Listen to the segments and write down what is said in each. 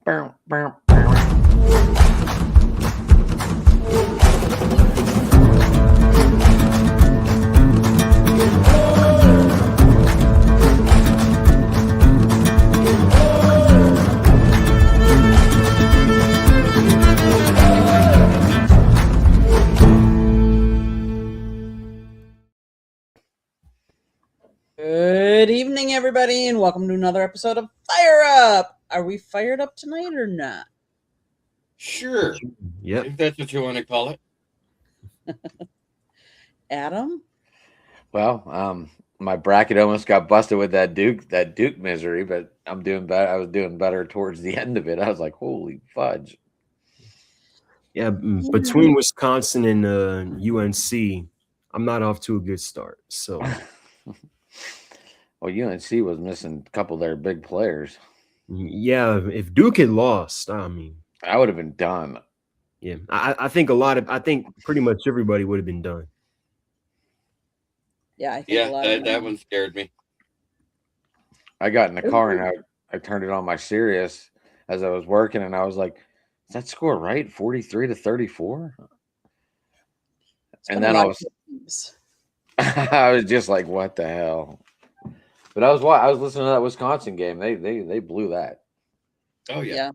Bow, bow, bow. Good evening, everybody, and welcome to another episode of Fire Up. Are we fired up tonight or not? Sure. Yep. If that's what you want to call it. Adam? Well, my bracket almost got busted with that Duke misery, but I'm doing better. I was doing better towards the end of it. I was like, holy fudge. Yeah, between Wisconsin and UNC, I'm not off to a good start. So, Well, UNC was missing a couple of their big players. yeah, if Duke had lost, I mean, I would have been done. yeah, I think I think pretty much everybody would have been done. Yeah, I think a lot of that one scared me. I got in the car and I turned it on my Sirius as I was working, and I was like, "Is that score right? 43-34?" And then I was just like, "What the hell?" But I was listening to that Wisconsin game. They blew that. Oh yeah. Yeah,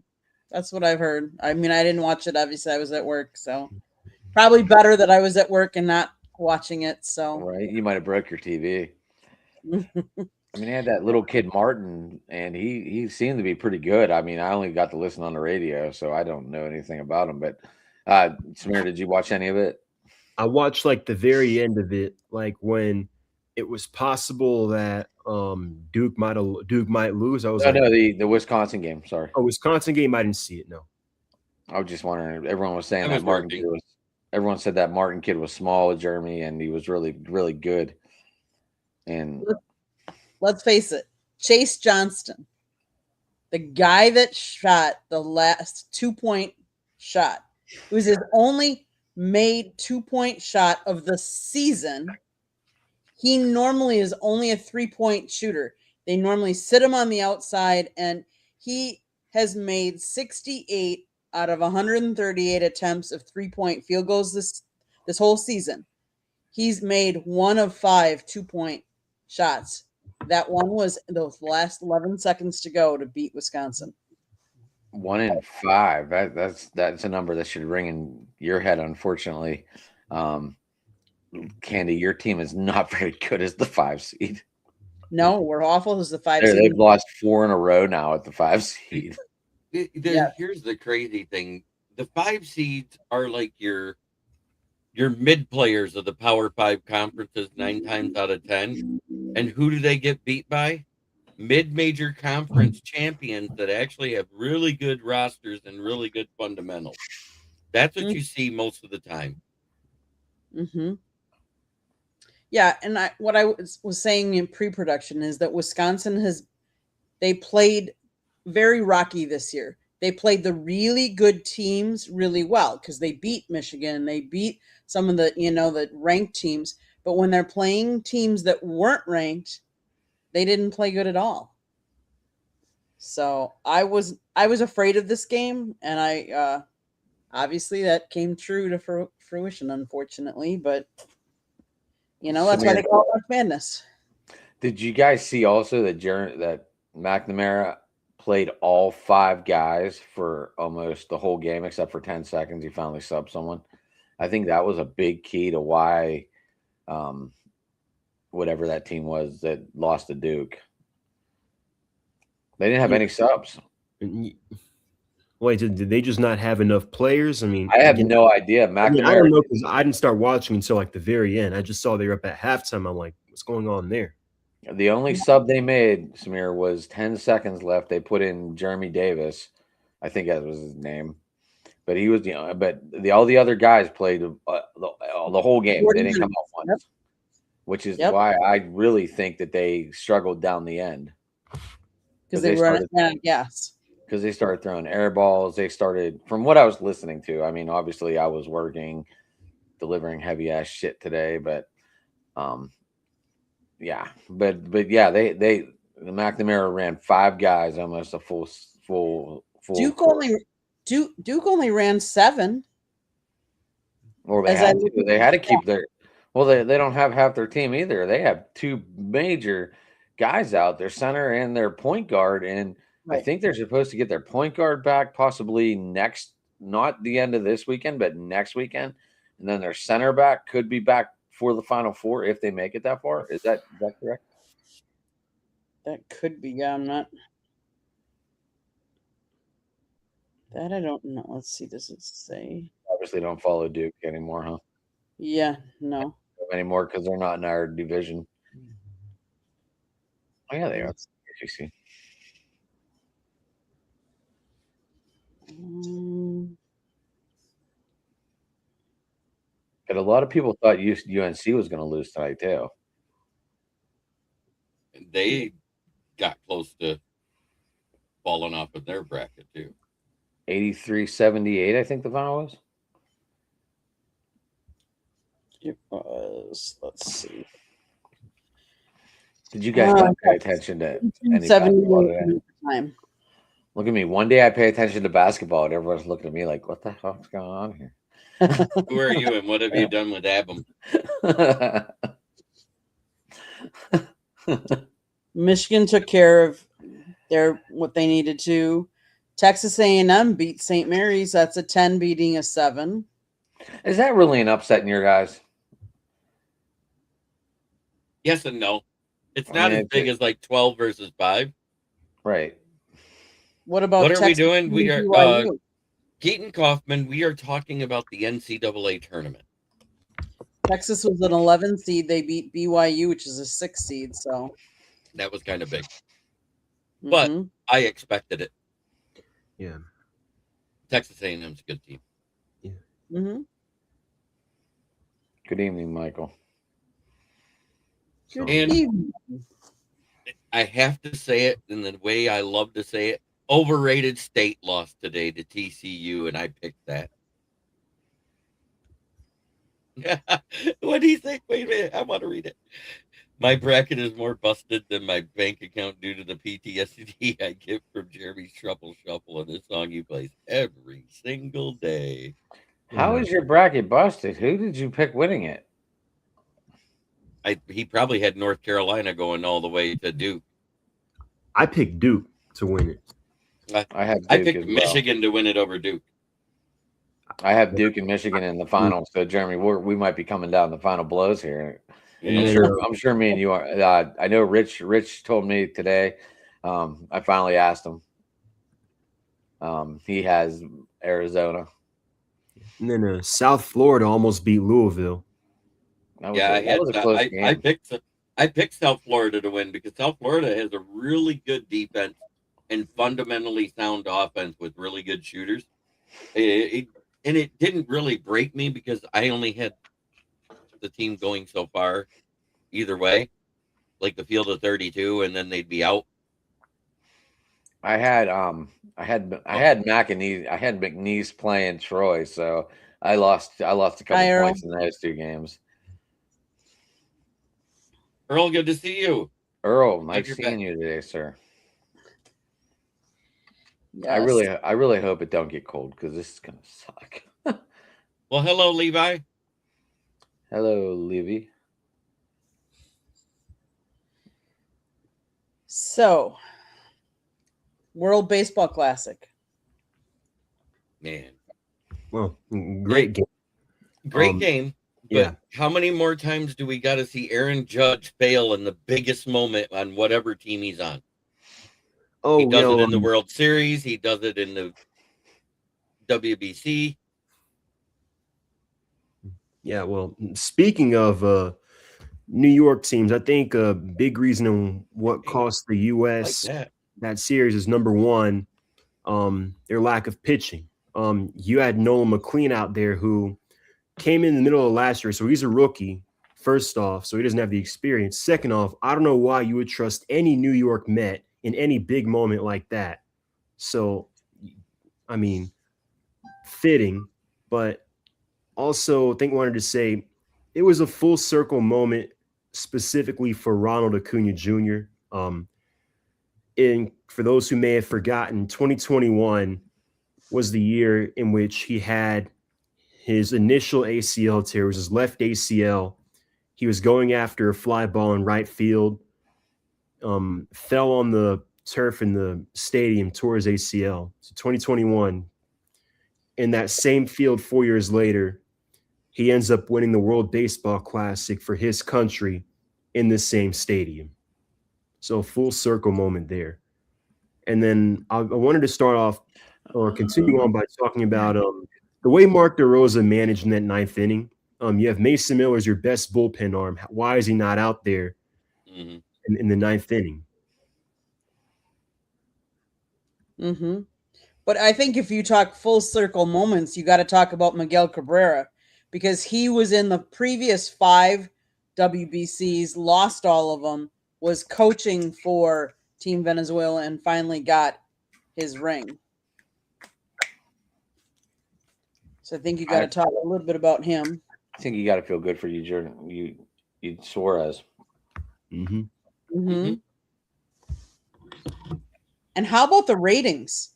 that's what I've heard. I mean, I didn't watch it. Obviously, I was at work, so probably better that I was at work and not watching it. So, Right? You might have broke your TV. I mean, he had that little kid Martin, and he seemed to be pretty good. I mean, I only got to listen on the radio, so I don't know anything about him. But Samir, did you watch any of it? I watched like the very end of it, like when it was possible that Duke might lose. I was No, like, no, the Wisconsin game. Sorry, oh, Wisconsin game, I didn't see it. No. I was just wondering. Everyone was saying I that was Martin working. kid was. Everyone said that Martin kid was small with Jeremy, and he was really, really good. And let's face it, Chase Johnston, the guy that shot the last 2-point shot, it was his only made 2-point shot of the season. He normally is only a 3-point shooter. They normally sit him on the outside, and he has made 68 out of 138 attempts of 3-point field goals this whole season. He's made 1 of 5 2-point shots. That one was those last 11 seconds to go to beat Wisconsin. 1 in 5. That's a number that should ring in your head. Unfortunately, Candy, your team is not very good as the 5 seed. No, we're awful as the 5 seed. They've lost 4 in a row now at the 5 seed. Here's the crazy thing: the 5 seeds are like your mid players of the Power 5 conferences 9 times out of 10. And who do they get beat by? Mid-major conference champions that actually have really good rosters and really good fundamentals. That's what you see most of the time. Mm-hmm. Yeah, and what I was saying in pre-production is that Wisconsin they played very rocky this year. They played the really good teams really well because they beat Michigan, they beat some of the the ranked teams. But when they're playing teams that weren't ranked, they didn't play good at all. So I was afraid of this game, and I obviously that came true to fruition, unfortunately. But that's why they call it March Madness. Did you guys see also that McNamara played all 5 guys for almost the whole game except for 10 seconds? He finally subbed someone. I think that was a big key to why whatever that team was that lost to Duke. They didn't have any subs. Wait, did they just not have enough players? I mean, I have no idea. McNamara, I don't know because I didn't start watching until like the very end. I just saw they were up at halftime. I'm like, what's going on there? The only sub they made, Samir, was 10 seconds left. They put in Jeremy Davis. I think that was his name. But he was all the other guys played the whole game. They didn't come off once, which is why I really think that they struggled down the end because they were out of gas. Because they started throwing air balls. They started, from what I was listening to. I mean, obviously, I was working, delivering heavy ass shit today, but yeah, but yeah, the McNamara ran 5 guys, almost a full Duke only ran 7. Or they As I had look to. at They the had to keep their. Well, they don't have half their team either. They have 2 major guys out, their center and their point guard, and I Right. think they're supposed to get their point guard back possibly not the end of this weekend, but next weekend, and then their center back could be back for the Final Four if they make it that far. Is that correct? That could be. Yeah, I'm not. That I don't know. Let's see. Does it say? Obviously, don't follow Duke anymore, huh? Yeah, no. Anymore because they're not in our division. Oh yeah, they are. ACC. But a lot of people thought UNC was going to lose tonight too. They got close to falling off of their bracket too. 83-78, I think the final was. It was. Let's see. Did you guys not pay attention to any basketball today? Time. Look at me. One day I pay attention to basketball, and everyone's looking at me like, "What the hell's going on here?" Who are you, and what have you done with Abum? Michigan took care of what they needed to. Texas A&M beat St. Mary's. That's a 10 beating a 7. Is that really an upset in your guys? Yes and no. It's not as big as like 12 versus 5. Right. What about what are Texas we doing? We are BYU? Keaton Kaufman. We are talking about the NCAA tournament. Texas was an 11 seed. They beat BYU, which is a 6 seed. So that was kind of big, but I expected it. Yeah. Texas A&M's a good team. Yeah. Mm-hmm. Good evening, Michael. Good And evening. I have to say it in the way I love to say it. Overrated State lost today to TCU, and I picked that. What do you think? Wait a minute. I want to read it. My bracket is more busted than my bank account due to the PTSD I get from Jeremy's Shuffle Shuffle and the song he plays every single day. How is your bracket busted? Who did you pick winning it? He probably had North Carolina going all the way to Duke. I picked Duke to win it. I picked Michigan to win it over Duke. I have Duke and Michigan in the finals. So, Jeremy, we might be coming down the final blows here. Yeah. I'm sure me and you are. I know Rich told me today. I finally asked him. He has Arizona. And then South Florida almost beat Louisville. That was a close game. I picked South Florida to win because South Florida has a really good defense and fundamentally sound offense with really good shooters. And it didn't really break me because I only had the team going so far either way, like the field of 32, and then they'd be out. I had McNeese. I had McNeese playing Troy, so I lost a couple points in those 2 games. Earl, good to see you. Earl, nice seeing you today, sir. Yes. I really hope it don't get cold because this is gonna suck. Well, hello, Levi. Hello, Levy. So, World Baseball Classic. Man. Well, great game. Great game. But yeah. How many more times do we got to see Aaron Judge fail in the biggest moment on whatever team he's on? Oh, he does it in the World Series. He does it in the WBC. Yeah, well, speaking of New York teams, I think a big reason on what cost the U.S. that series is number one, their lack of pitching. You had Nolan McLean out there who came in the middle of last year, so he's a rookie, first off, so he doesn't have the experience. Second off, I don't know why you would trust any New York Met in any big moment like that. So, I mean, fitting, but also I think I wanted to say it was a full circle moment specifically for Ronald Acuna Jr. for those who may have forgotten, 2021 was the year in which he had his initial ACL tear. It was his left ACL. He was going after a fly ball in right field, fell on the turf in the stadium, tore his ACL. So 2021, in that same field 4 years later, he ends up winning the World Baseball Classic for his country in the same stadium. So full circle moment there. And then I wanted to start off or continue on by talking about the way Mark DeRosa managed in that ninth inning. You have Mason Miller as your best bullpen arm. Why is he not out there in the ninth inning? Mm-hmm. But I think if you talk full circle moments, you got to talk about Miguel Cabrera, because he was in the previous 5 WBCs, lost all of them, was coaching for Team Venezuela, and finally got his ring. So I think you got to talk a little bit about him. I think you got to feel good for you, Jordan. You Suarez. Mm-hmm. Mm-hmm. And how about the ratings?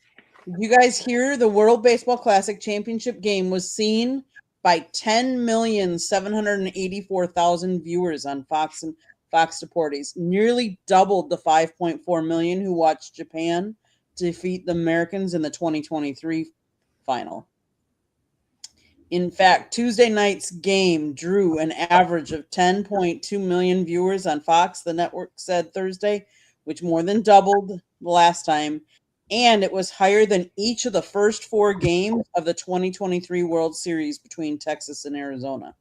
Did you guys hear the World Baseball Classic Championship game was seen by 10,784,000 viewers on Fox and Fox Deportes, nearly doubled the 5.4 million who watched Japan defeat the Americans in the 2023 final. In fact, Tuesday night's game drew an average of 10.2 million viewers on Fox, the network said Thursday, which more than doubled the last time. And it was higher than each of the first 4 games of the 2023 World Series between Texas and Arizona.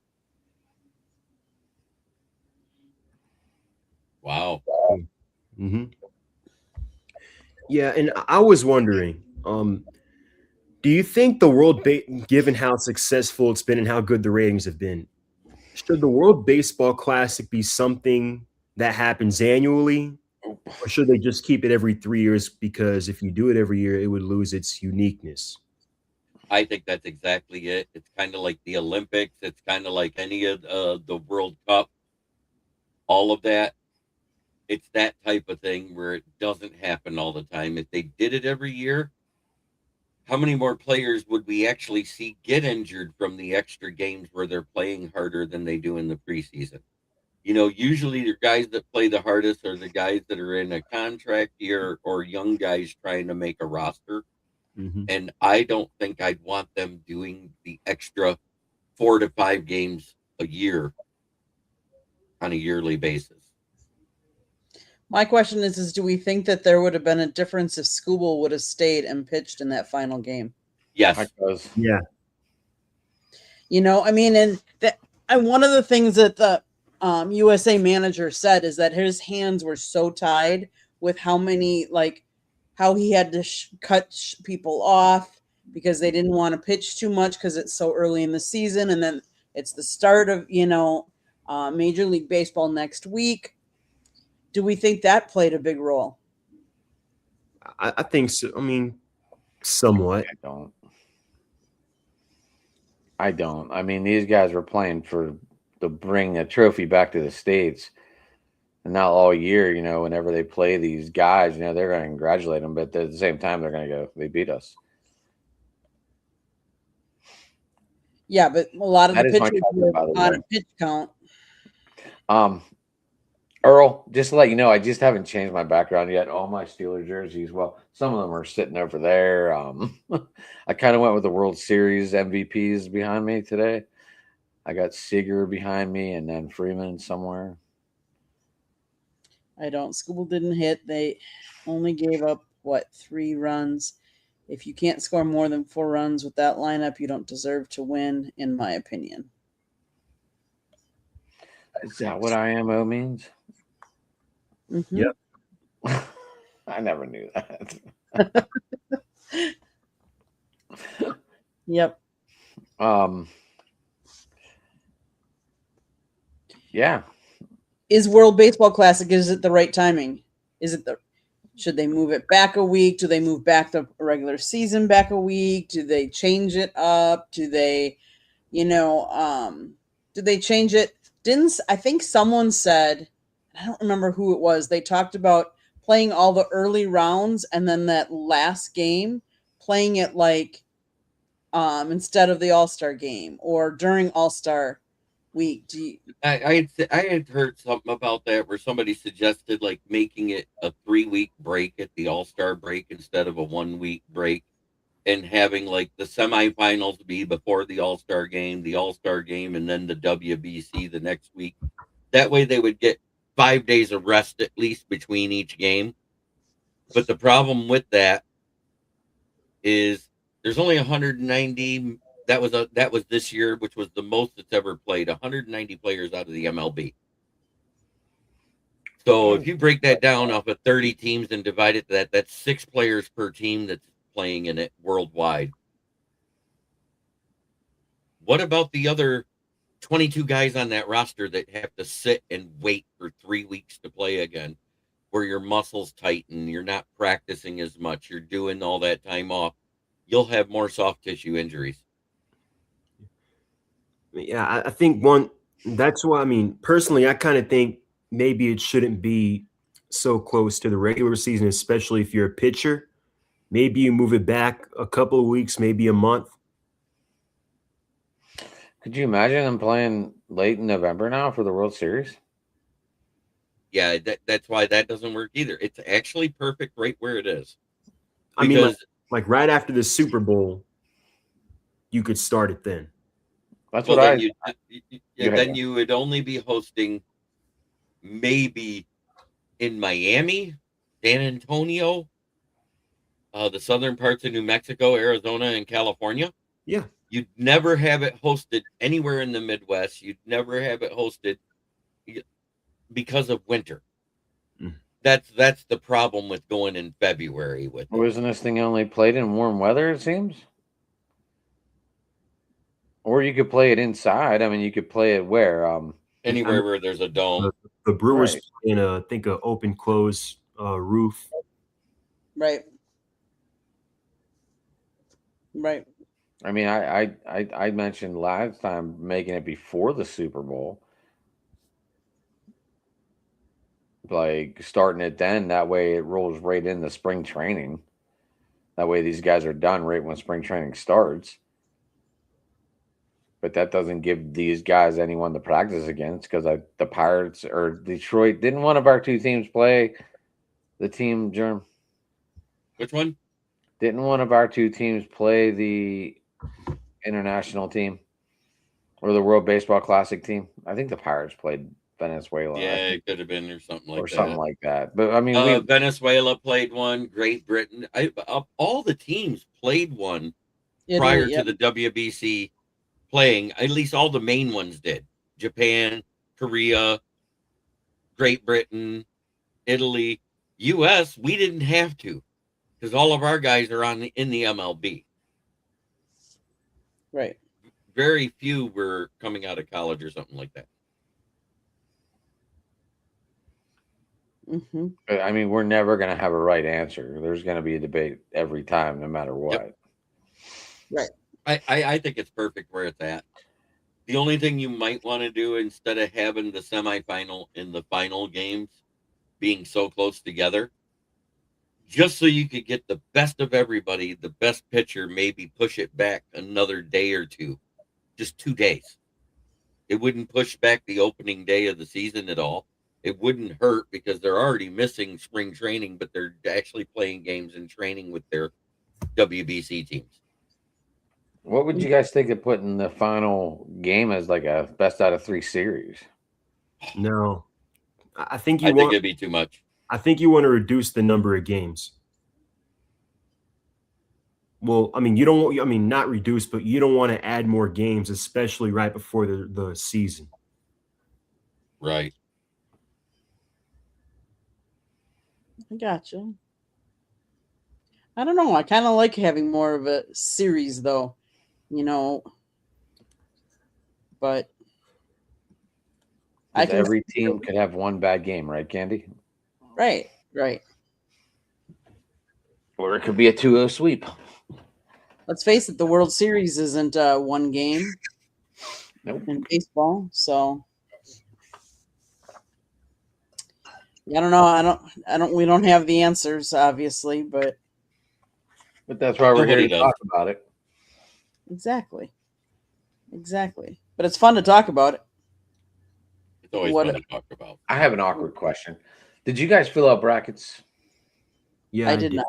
Wow. Mm-hmm. Yeah, and I was wondering, do you think the given how successful it's been and how good the ratings have been, should the World Baseball Classic be something that happens annually, or should they just keep it every 3 years? Because if you do it every year, it would lose its uniqueness. I think that's exactly it. It's kind of like the Olympics. It's kind of like any of the World Cup. All of that. It's that type of thing where it doesn't happen all the time. If they did it every year, how many more players would we actually see get injured from the extra games where they're playing harder than they do in the preseason? You know, usually the guys that play the hardest are the guys that are in a contract year or young guys trying to make a roster. Mm-hmm. And I don't think I'd want them doing the extra 4 to 5 games a year on a yearly basis. My question is do we think that there would have been a difference if Skubal would have stayed and pitched in that final game? Yes. Yeah. You know, I mean, and one of the things that the USA manager said is that his hands were so tied with how he had to cut people off because they didn't want to pitch too much because it's so early in the season. And then it's the start of, Major League Baseball next week. Do we think that played a big role? I think so. I mean, somewhat. I don't. I mean, these guys were playing to bring a trophy back to the States. And not all year, whenever they play these guys, they're going to congratulate them. But at the same time, they're going to go, they beat us. Yeah, but a lot of the pitchers were on a pitch count. Earl, just to let you know, I just haven't changed my background yet. All my Steeler jerseys, well, some of them are sitting over there. I kind of went with the World Series MVPs behind me today. I got Seager behind me and then Freeman somewhere. I don't. Skubal didn't hit. They only gave up, 3 runs. If you can't score more than 4 runs with that lineup, you don't deserve to win, in my opinion. Is that what IMO means? Mm-hmm. Yep. I never knew that. Yep. Yeah. Is World Baseball Classic, is it the right timing? Should they move it back a week? Do they move back the regular season back a week? Do they change it up? Do they, do they change it? I think someone said, I don't remember who it was. They talked about playing all the early rounds and then that last game playing it like instead of the All-Star game or during All-Star week. I had heard something about that where somebody suggested like making it a 3-week break at the All-Star break instead of a 1-week break, and having like the semifinals be before the All-Star game, and then the WBC the next week. That way they would get 5 days of rest at least between each game. But the problem with that is there's only 190. That was this year, which was the most it's ever played. 190 players out of the MLB. So if you break that down off of 30 teams and divide it to that's 6 players per team that's playing in it worldwide. What about the other 22 guys on that roster that have to sit and wait for 3 weeks to play again, where your muscles tighten, you're not practicing as much, you're doing all that time off? You'll have more soft tissue injuries. Yeah, I think that's why, I mean, personally, I kind of think maybe it shouldn't be so close to the regular season, especially if you're a pitcher. Maybe you move it back a couple of weeks, maybe a month. Could you imagine them playing late in November now for the World Series? Yeah, that's why that doesn't work either. It's actually perfect right where it is. I mean, like right after the Super Bowl, you could start it then. That's well, what then you would only be hosting maybe in Miami, San Antonio, the southern parts of New Mexico, Arizona, and California. Yeah. You'd never have it hosted anywhere in the Midwest. You'd never have it hosted because of winter. Mm. That's the problem with going in February with it. Wasn't this thing only played in warm weather, it seems? Or you could play it inside. I mean, you could play it where? Anywhere where there's a dome. The Brewers in I think an open close roof. Right. Right. I mean, I mentioned last time making it before the Super Bowl, like starting it then. That way, it rolls right into spring training. That way, these guys are done right when spring training starts. But that doesn't give these guys anyone to practice against because the Pirates or Detroit, didn't one of our two teams play the team, Germ? Which one? Didn't one of our two teams play the international team or the World Baseball Classic team? I think the Pirates played Venezuela. Yeah, it could have been or something like that. Or something like that. But I mean, Venezuela played one. Great Britain. All the teams played one prior to the WBC playing. At least all the main ones did. Japan, Korea, Great Britain, Italy, U.S. We didn't have to because all of our guys are in the MLB. Right. Very few were coming out of college or something like that. Mm-hmm. I mean, we're never going to have a right answer. There's going to be a debate every time, no matter what. Yep. Right. I think it's perfect where it's at. The only thing you might want to do instead of having the semifinal and the final games being so close together, just so you could get the best of everybody, the best pitcher, maybe push it back another day or two, just 2 days. It wouldn't push back the opening day of the season at all. It wouldn't hurt because they're already missing spring training, but they're actually playing games and training with their WBC teams. What would you guys think of putting the final game as like a best out of 3 series? No, I think it'd be too much. I think you want to reduce the number of games. Well, I mean, not reduce, but you don't want to add more games, especially right before the season. Right. I gotcha. I don't know. I kind of like having more of a series, though, but every team could have one bad game, right, Candy? Right. Or it could be a 2-0 sweep. Let's face it, the World Series isn't one game. Nope. In baseball, so I don't know. We don't have the answers, obviously, but that's why we're here Nobody to does. talk about it. exactly. But it's fun to talk about it. It's always What- fun to talk about. I have an awkward question. Did you guys fill out brackets? Yeah, I did not.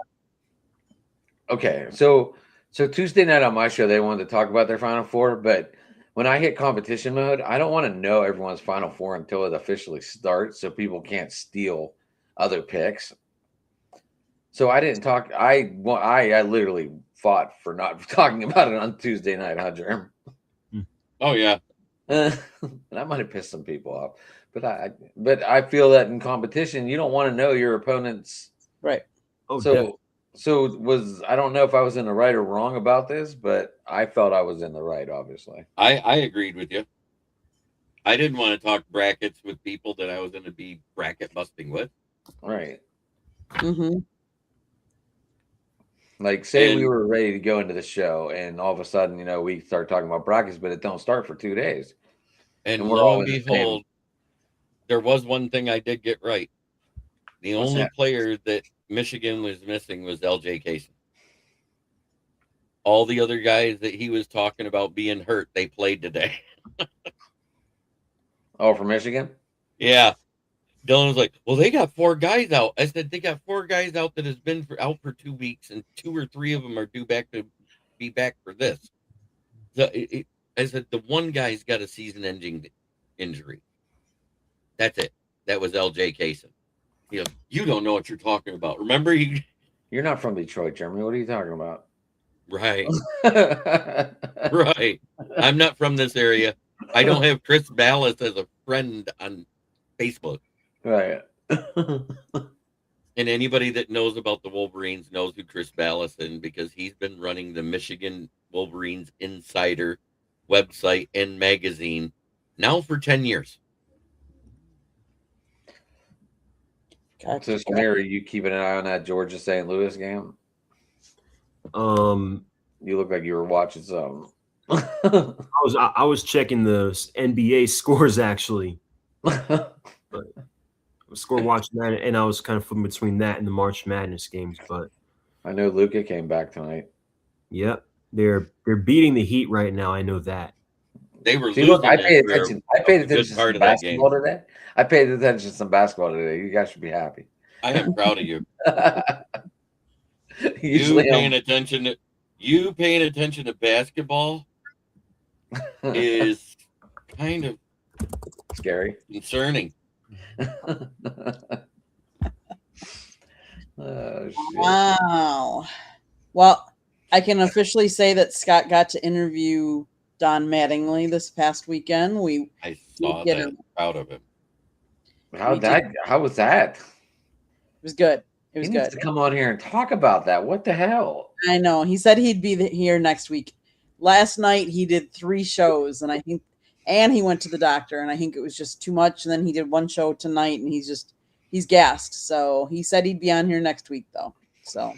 Okay, so Tuesday night on my show, they wanted to talk about their Final Four, but when I hit competition mode, I don't want to know everyone's Final Four until it officially starts, so people can't steal other picks. So I didn't talk. I literally fought for not talking about it on Tuesday night, huh, Jerm? Oh yeah, And I might have pissed some people off, but I feel that in competition, you don't want to know your opponent's. Right. Oh, So I don't know if I was in the right or wrong about this, but I felt I was in the right, obviously. I agreed with you. I didn't want to talk brackets with people that I was going to be bracket busting with. Right. Mm-hmm. Like, say we were ready to go into the show, and all of a sudden, we start talking about brackets, but it don't start for 2 days. And we're lo all and in the behold, there was one thing I did get right. The What's only that? player that Michigan was missing was LJ Kaysen. All the other guys that he was talking about being hurt, they played today. Oh, for Michigan? Yeah. Dylan was like, well, they got 4 guys out. I said, they got 4 guys out that has been out for 2 weeks, and 2 or 3 of them are due back to be back for this. So I said, the one guy's got a season-ending injury. That's it. That was LJ Kaysen. You don't know what you're talking about. Remember, You're not from Detroit, Jeremy. What are you talking about? Right. Right. I'm not from this area. I don't have Chris Ballas as a friend on Facebook. Right. And anybody that knows about the Wolverines knows who Chris Ballas is, because he's been running the Michigan Wolverines Insider website and magazine now for 10 years. So, Samir, are you keeping an eye on that Georgia St. Louis game? You look like you were watching something. I was checking the NBA scores actually. But I was score watching that, and I was kind of flipping between that and the March Madness games. But I know Luka came back tonight. Yep, they're beating the Heat right now. I know that. They were See, losing. look, I paid attention. I paid attention to part some of that game. basketball today. I paid attention to some basketball today. You guys should be happy. I am proud of you. Usually, you paying attention to basketball is kind of scary, concerning. Oh, shit. Wow. Well, I can officially say that Scott got to interview Don Mattingly this past weekend. I saw that. I'm proud of him. How was that? It was good. It was he good. needs to come on here and talk about that. What the hell? I know. He said he'd be here next week. Last night he did 3 shows, and he went to the doctor, and I think it was just too much. And then he did 1 show tonight, and he's gassed. So he said he'd be on here next week, though. So,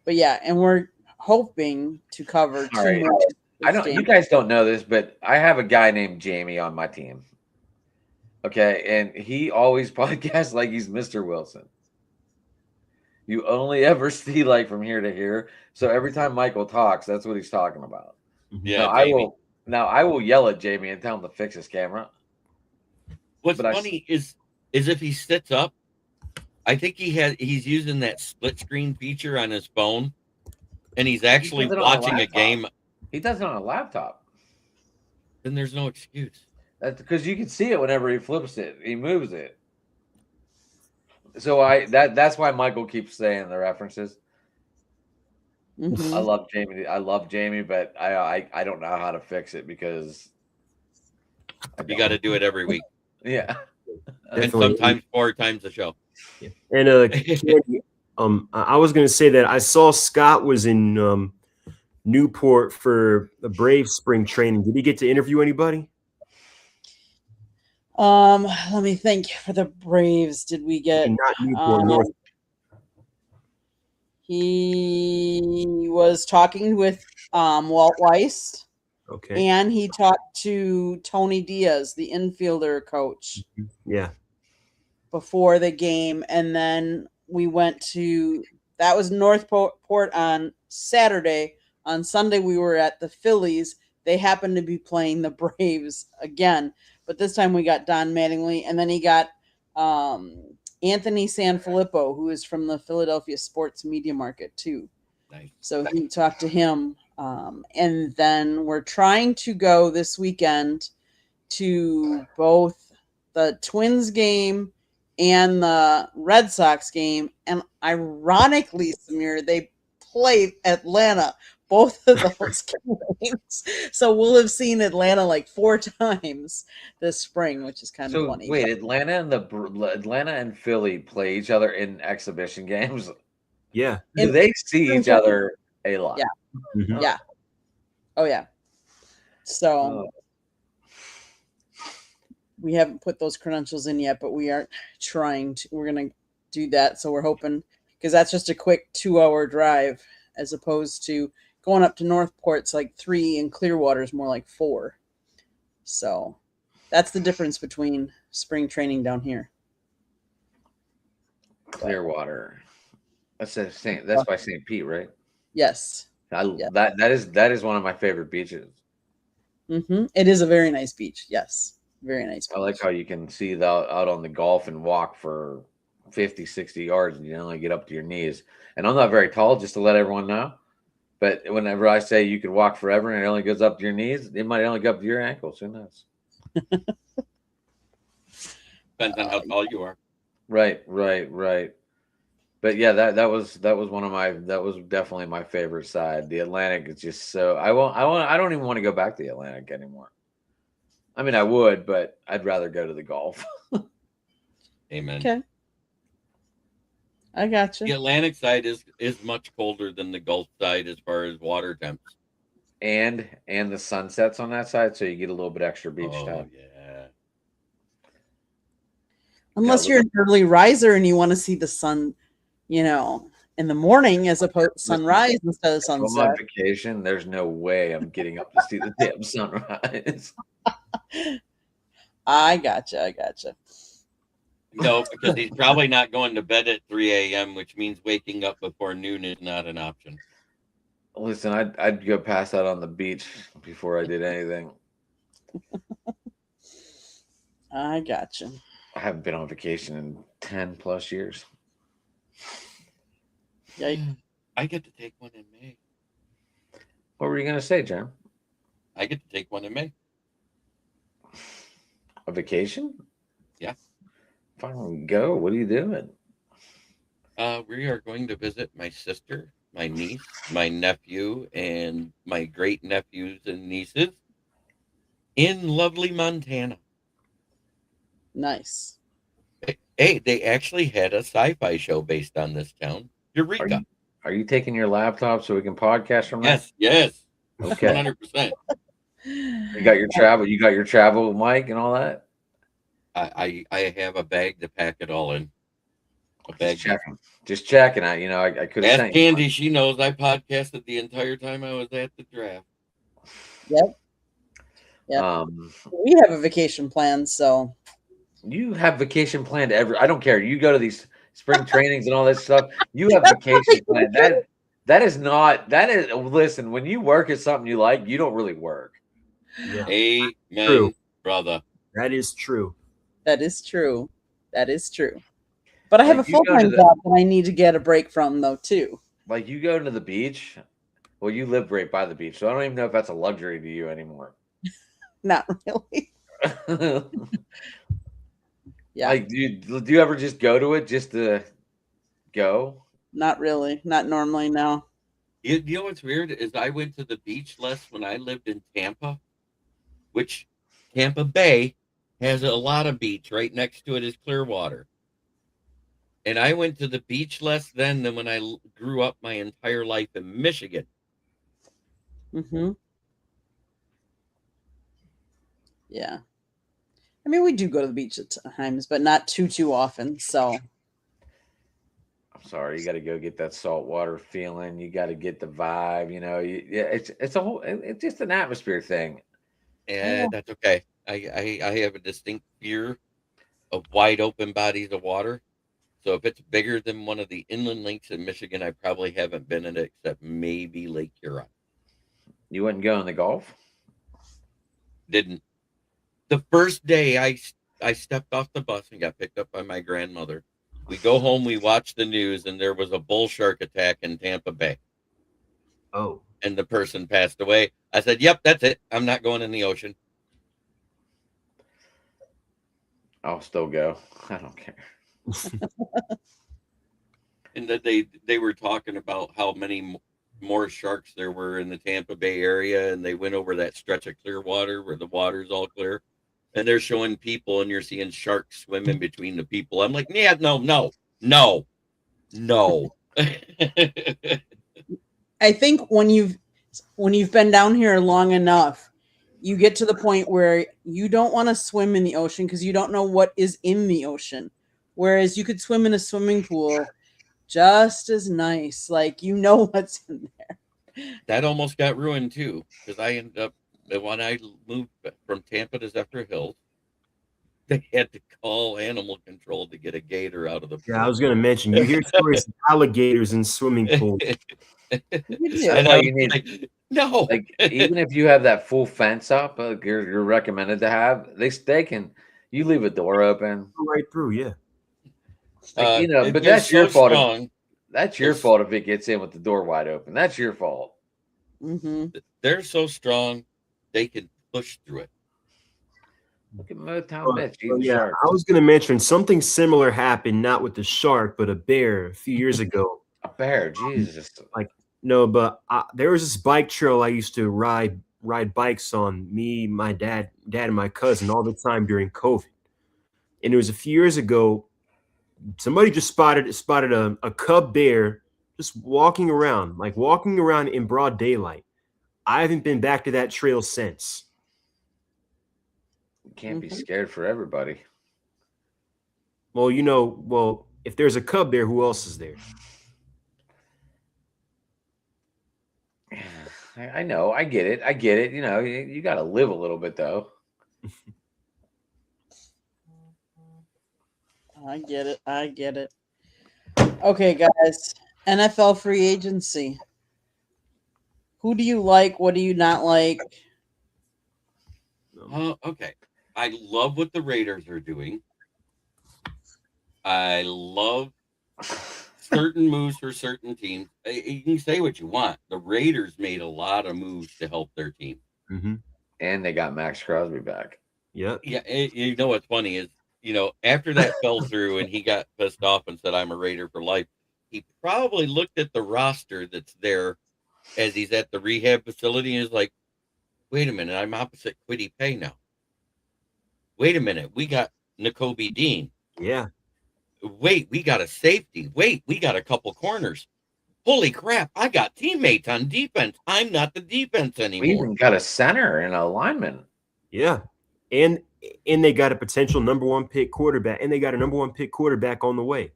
but yeah, and we're hoping to cover 2 right. more. You guys don't know this, but I have a guy named Jamie on my team. Okay, and he always podcasts like he's Mr. Wilson. You only ever see like from here to here. So every time Michael talks, that's what he's talking about. Yeah, Now I will yell at Jamie and tell him to fix his camera. What's funny is if he sits up, I think he's using that split screen feature on his phone, and he's actually watching a game. He does it on a laptop. Then there's no excuse. That's because you can see it whenever he flips it. He moves it. So that's why Michael keeps saying the references. Mm-hmm. I love Jamie, but I don't know how to fix it because you got to do it every week. Yeah, and sometimes 4 times a show. Yeah. And I was going to say that I saw Scott was in Newport for the Brave spring training. Did he get to interview anybody? Let me think. For the Braves, did we get? Not Newport North. He was talking with Walt Weiss. Okay. And he talked to Tony Diaz, the infielder coach. Yeah. before the game, and then we went to that was Northport on Saturday. On Sunday, we were at the Phillies. They happened to be playing the Braves again, but this time we got Don Mattingly, and then he got Anthony Sanfilippo, who is from the Philadelphia Sports Media Market too. Nice. So he talked to him, and then we're trying to go this weekend to both the Twins game and the Red Sox game. And ironically, Samir, they play Atlanta both of those games. So we'll have seen Atlanta like 4 times this spring, which is kind of funny. Wait, Atlanta and Philly play each other in exhibition games? Yeah. Do they see each other a lot? Yeah. Mhm. Yeah. Oh, yeah. So we haven't put those credentials in yet, but we are trying to. We're going to do that. So we're hoping, because that's just a quick 2-hour drive as opposed to going up to Northport's like 3 and Clearwater's more like 4. So that's the difference between spring training down here. Clearwater. That's by St. Pete, right? Yes. That is one of my favorite beaches. Mm-hmm. It is a very nice beach. Yes. Very nice beach. I like how you can see out on the Gulf and walk for 50, 60 yards and you only get up to your knees. And I'm not very tall, just to let everyone know. But whenever I say you could walk forever and it only goes up to your knees, it might only go up to your ankles. Who knows? Depends on how tall you are. Right. But yeah, that was definitely my favorite side. The Atlantic is just so I don't even want to go back to the Atlantic anymore. I mean, I would, but I'd rather go to the Gulf. Amen. Okay. I got you. The Atlantic side is much colder than the Gulf side as far as water temps. And the sunsets on that side, so you get a little bit extra beach time. Yeah. Unless you're an early riser and you want to see the sun, in the morning as opposed to sunrise instead of sunset. On vacation, there's no way I'm getting up to see the damn sunrise. I gotcha. No, because he's probably not going to bed at 3 a.m., which means waking up before noon is not an option. Listen, I'd go pass out on the beach before I did anything. I gotcha. I haven't been on vacation in 10 plus years. Yeah. I get to take one in May. What were you going to say, Jerm? I get to take one in May. A vacation? Yeah. Fine, go. What are you doing? We are going to visit my sister, my niece, my nephew, and my great nephews and nieces in lovely Montana. Nice. Hey, they actually had a sci-fi show based on this town. Eureka. Are you taking your laptop so we can podcast from there? Yes. Okay. 100%. You got your travel mic and all that? I have a bag to pack it all in. A bag. Just checking. I could have Ask Candy. She knows I podcasted the entire time I was at the draft. Yep. We have a vacation plan, so you have vacation planned I don't care. You go to these spring trainings and all that stuff. You have vacation planned. Listen, when you work at something you like, you don't really work. Yeah. Amen, True. brother. That is true. That is true. But I have a full-time job that I need to get a break from, though, too. Like, you go to the beach. Well, you live right by the beach, so I don't even know if that's a luxury to you anymore. Not really. Yeah. Like, do you ever just go to it just to go? Not really. Not normally, no. You know what's weird is I went to the beach less when I lived in Tampa, which Tampa Bay has a lot of beach. Right next to it is Clearwater. And I went to the beach less then than when I grew up my entire life in Michigan. Mm-hmm. Yeah. I mean, we do go to the beach at times, but not too often. So I'm sorry, you got to go get that saltwater feeling. You got to get the vibe. It's just an atmosphere thing. And that's okay. I have a distinct fear of wide open bodies of water. So if it's bigger than one of the inland lakes in Michigan, I probably haven't been in it except maybe Lake Huron. You wouldn't go in the Gulf? Didn't. The first day I stepped off the bus and got picked up by my grandmother. We go home, we watch the news, and there was a bull shark attack in Tampa Bay. Oh. And the person passed away. I said, yep, that's it. I'm not going in the ocean. I'll still go. I don't care. And that they were talking about how many more sharks there were in the Tampa Bay area, and they went over that stretch of clear water where the water's all clear, and they're showing people, and you're seeing sharks swimming between the people. I'm like, yeah, no. I think when you've been down here long enough, you get to the point where you don't want to swim in the ocean because you don't know what is in the ocean. Whereas you could swim in a swimming pool just as nice. Like, you know what's in there. That almost got ruined too, because I ended up, when I moved from Tampa to Zephyr Hills, they had to call animal control to get a gator out of the pool. Yeah, I was going to mention, you hear stories of alligators in swimming pools. That's all you need. Like, no, like even if you have that full fence up, you're recommended to have. They can. You leave a door open Right through, yeah. Like, you know, but that's your fault. That's your fault if it gets in with the door wide open. That's your fault. Mm-hmm. They're so strong, they can push through it. Look at Motown Mitch eating Yeah, sharks. I was going to mention something similar happened, not with the shark, but a bear a few years ago. A bear, Jesus. No, but there was this bike trail I used to ride bikes on, me, my dad, and my cousin all the time during COVID. And it was a few years ago, somebody just spotted a cub bear just walking around in broad daylight. I haven't been back to that trail since. You can't be scared for everybody. Well, if there's a cub there, who else is there? I know. I get it. You know, you got to live a little bit, though. I get it. Okay, guys. NFL free agency. Who do you like? What do you not like? Okay. I love what the Raiders are doing. I love certain moves for certain teams. You can say what you want. The Raiders made a lot of moves to help their team. Mm-hmm. And they got Max Crosby back. Yeah. Yeah. You know what's funny is, after that fell through and he got pissed off and said, I'm a Raider for life, he probably looked at the roster that's there as he's at the rehab facility and is like, wait a minute, I'm opposite Kwity Paye now. Wait a minute, we got Nakobe Dean. Yeah. Wait, we got a safety. Wait, we got a couple corners. Holy crap, I got teammates on defense. I'm not the defense anymore. We even got a center and a lineman. Yeah. And they got a potential number 1 pick quarterback, and they got a number 1 pick quarterback on the way.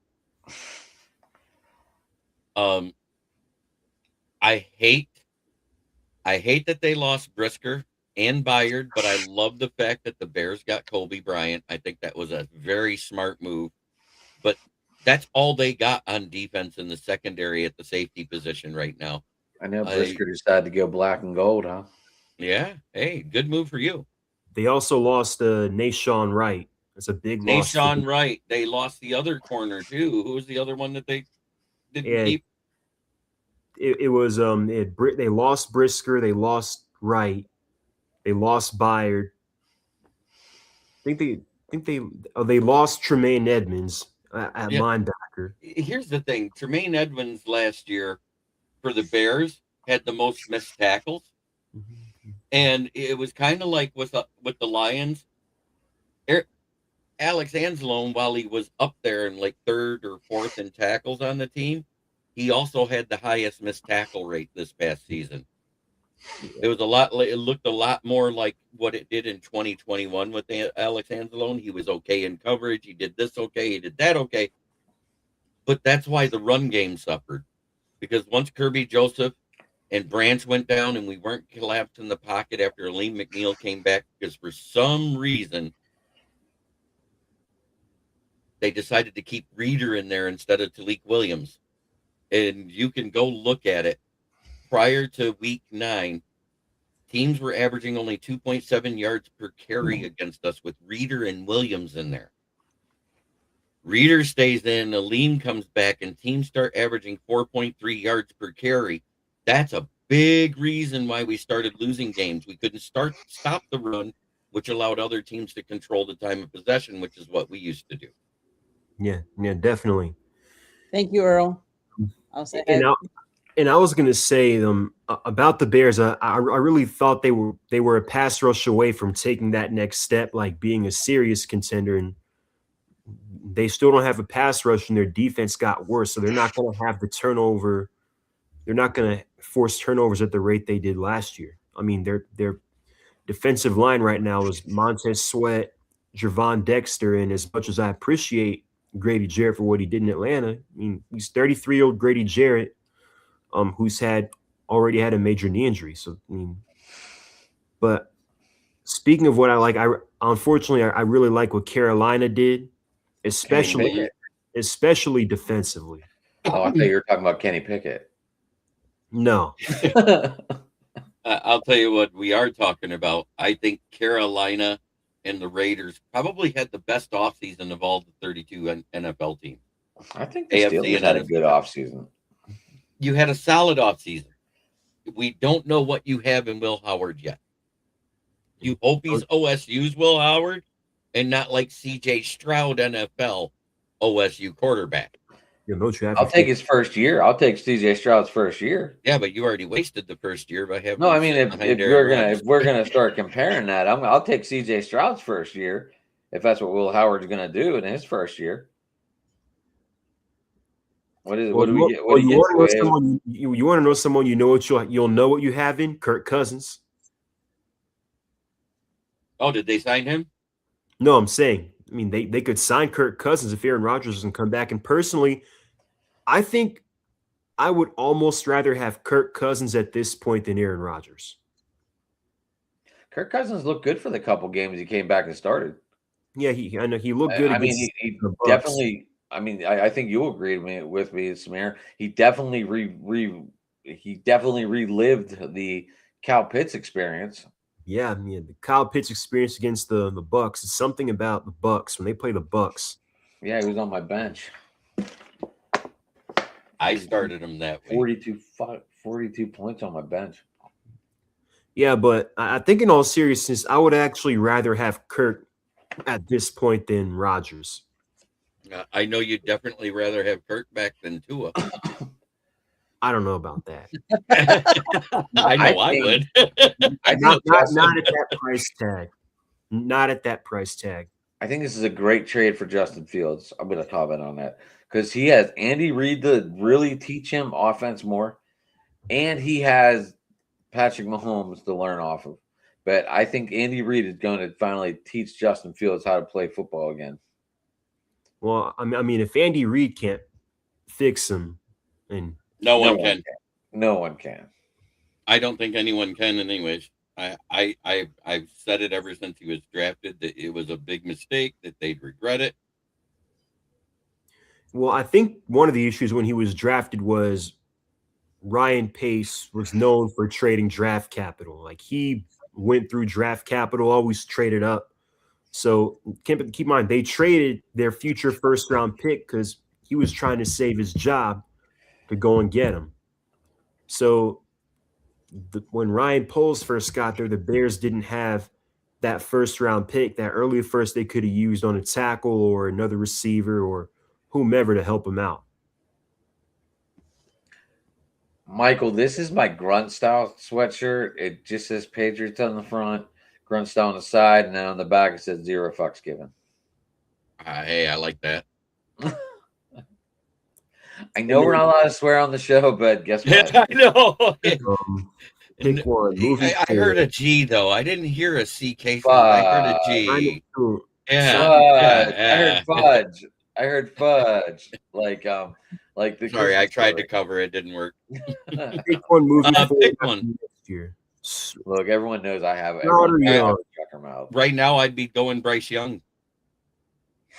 I hate that they lost Brisker and Byard, but I love the fact that the Bears got Kobe Bryant. I think that was a very smart move. But that's all they got on defense in the secondary at the safety position right now. I know Brisker decided to go black and gold, huh? Yeah. Hey, good move for you. They also lost Nahshon Wright. That's a big loss. Nahshon Wright. They lost the other corner too. Who was the other one that they didn't keep? It was they lost Brisker. They lost Wright. They lost Byard. I think they lost Tremaine Edmonds at linebacker. Here's the thing: Tremaine Edmonds last year for the Bears had the most missed tackles, and it was kind of like with the Lions. Alex Anzalone, while he was up there in like 3rd or 4th in tackles on the team, he also had the highest missed tackle rate this past season. It looked a lot more like what it did in 2021 with Alex Anzalone. He was okay in coverage. He did this okay. He did that okay. But that's why the run game suffered. Because once Kirby Joseph and Branch went down and we weren't collapsed in the pocket after Aleem McNeil came back, because for some reason they decided to keep Reeder in there instead of Talik Williams. And you can go look at it. Prior to week 9, teams were averaging only 2.7 yards per carry against us with Reeder and Williams in there. Reeder stays in, Aleem comes back, and teams start averaging 4.3 yards per carry. That's a big reason why we started losing games. We couldn't stop the run, which allowed other teams to control the time of possession, which is what we used to do. Yeah, definitely. Thank you, Earl. I'll say and I was gonna say about the Bears. I really thought they were a pass rush away from taking that next step, like being a serious contender, and they still don't have a pass rush, and their defense got worse. So they're not going to have the turnover. They're not going to force turnovers at the rate they did last year. I mean, their defensive line right now is Montez Sweat, Gervon Dexter, and as much as I appreciate Grady Jarrett for what he did in Atlanta, I mean, he's 33-year-old Grady Jarrett, who's already had a major knee injury. So I mean, but speaking of what I like, unfortunately I really like what Carolina did, especially defensively. Oh, I thought you were talking about Kenny Pickett. No. I'll tell you what we are talking about. I think Carolina and the Raiders probably had the best offseason of all the 32 NFL teams. I think the Steelers had a good offseason. You had a solid offseason. We don't know what you have in Will Howard yet. You hope he's OSU's Will Howard and not like C.J. Stroud NFL OSU quarterback. I'll take his first year. I'll take C.J. Stroud's first year. Yeah, but you already wasted the first year by having. No, I mean if we're gonna start comparing that, I'll take C.J. Stroud's first year if that's what Will Howard's gonna do in his first year. What is it? What do we get? You want to know someone you know what you'll know what you have in? Kirk Cousins. Oh, did they sign him? No, I'm saying. I mean, they could sign Kirk Cousins if Aaron Rodgers doesn't come back. And personally, I think I would almost rather have Kirk Cousins at this point than Aaron Rodgers. Kirk Cousins looked good for the couple games he came back and started. Yeah, I know he looked good. I mean, he definitely. I mean, I think you'll agree with me, Samir. He definitely relived the Kyle Pitts experience. Yeah, I mean, the Kyle Pitts experience against the Bucs. It's something about the Bucs when they play the Bucs. Yeah, he was on my bench. I started him that way. 42 points on my bench. Yeah, but I think in all seriousness, I would actually rather have Kirk at this point than Rodgers. I know you'd definitely rather have Kirk back than Tua. I don't know about that. I know I would. Not at that price tag. Not at that price tag. I think this is a great trade for Justin Fields. I'm going to comment on that because he has Andy Reid to really teach him offense more, and he has Patrick Mahomes to learn off of. But I think Andy Reid is going to finally teach Justin Fields how to play football again. Well, I mean, if Andy Reid can't fix him, and no one can. No one can. I don't think anyone can, anyways. I've said it ever since he was drafted that it was a big mistake, that they'd regret it. Well, I think one of the issues when he was drafted was Ryan Pace was known for trading draft capital. Like he went through draft capital, always traded up. So keep in mind, they traded their future first-round pick because he was trying to save his job to go and get him. So when Ryan Poles first got there, the Bears didn't have that first-round pick, that early first they could have used on a tackle or another receiver or whomever to help him out. Michael, this is my grunt style sweatshirt. It just says Patriots on the front, grunt style on the side, and then on the back it says 0 fucks given. Hey, I like that. I know we're not allowed to swear on the show, but guess what? I know. Pick one. I heard a G though. I didn't hear a CK. I heard a G. Yeah. I heard fudge. I heard fudge. Like the. Sorry, I tried to cover it. Didn't work. Pick one movie. Pick one. Next year. Look, everyone knows I have it. Right now, I'd be going Bryce Young.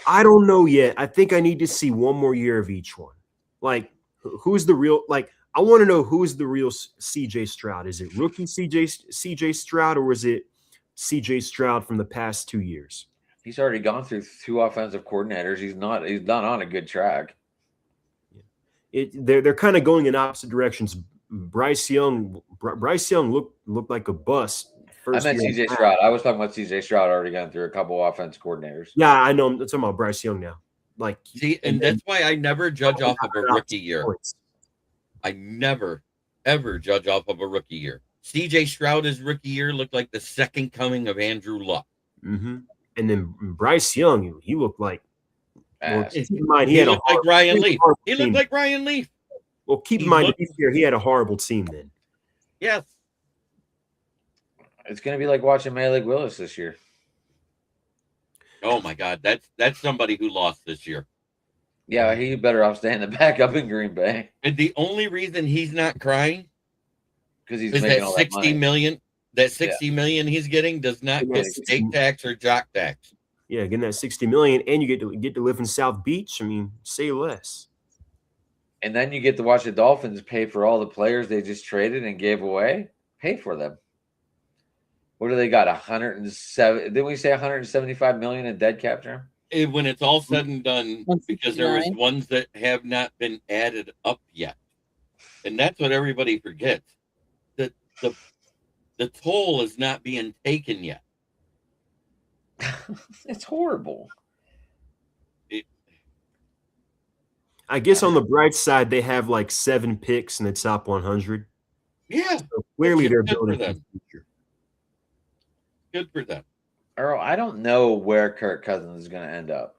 I don't know yet. I think I need to see one more year of each one. Like, who's the real? Like, I want to know who's the real CJ Stroud. Is it rookie CJ Stroud, or is it CJ Stroud from the past 2 years? He's already gone through 2 offensive coordinators. He's not on a good track. They're kind of going in opposite directions. Bryce Young looked like a bust. I meant CJ Stroud. I was talking about CJ Stroud already gone through a couple offense coordinators. Yeah, I know. I'm talking about Bryce Young now. Like, see, and that's why I never judge off of a rookie year. I never, ever judge off of a rookie year. CJ Stroud's rookie year looked like the second coming of Andrew Luck. Mm-hmm. And then Bryce Young, he looked like. Well, keep in mind, he looked like Ryan Leaf. He looked like Ryan Leaf. Well, keep in mind, to be fair, he had a horrible team then. Yes. It's going to be like watching Malik Willis this year. Oh my God, that's somebody who lost this year. Yeah, he better off staying the backup in Green Bay. And the only reason he's not crying because he's is making that all 60 that million. That 60 million he's getting does not get state tax or jock tax. Yeah, getting that 60 million, and you get to live in South Beach. I mean, say less. And then you get to watch the Dolphins pay for all the players they just traded and gave away. Pay for them. What do they got? 107? Didn't we say 175 million in dead cap term? When it's all said and done, because there is ones that have not been added up yet, and that's what everybody forgets. That the toll is not being taken yet. It's horrible. I guess on the bright side, they have like 7 picks in the top 100. Yeah, so clearly they're building for the future. Good for them. Earl, I don't know where Kirk Cousins is going to end up.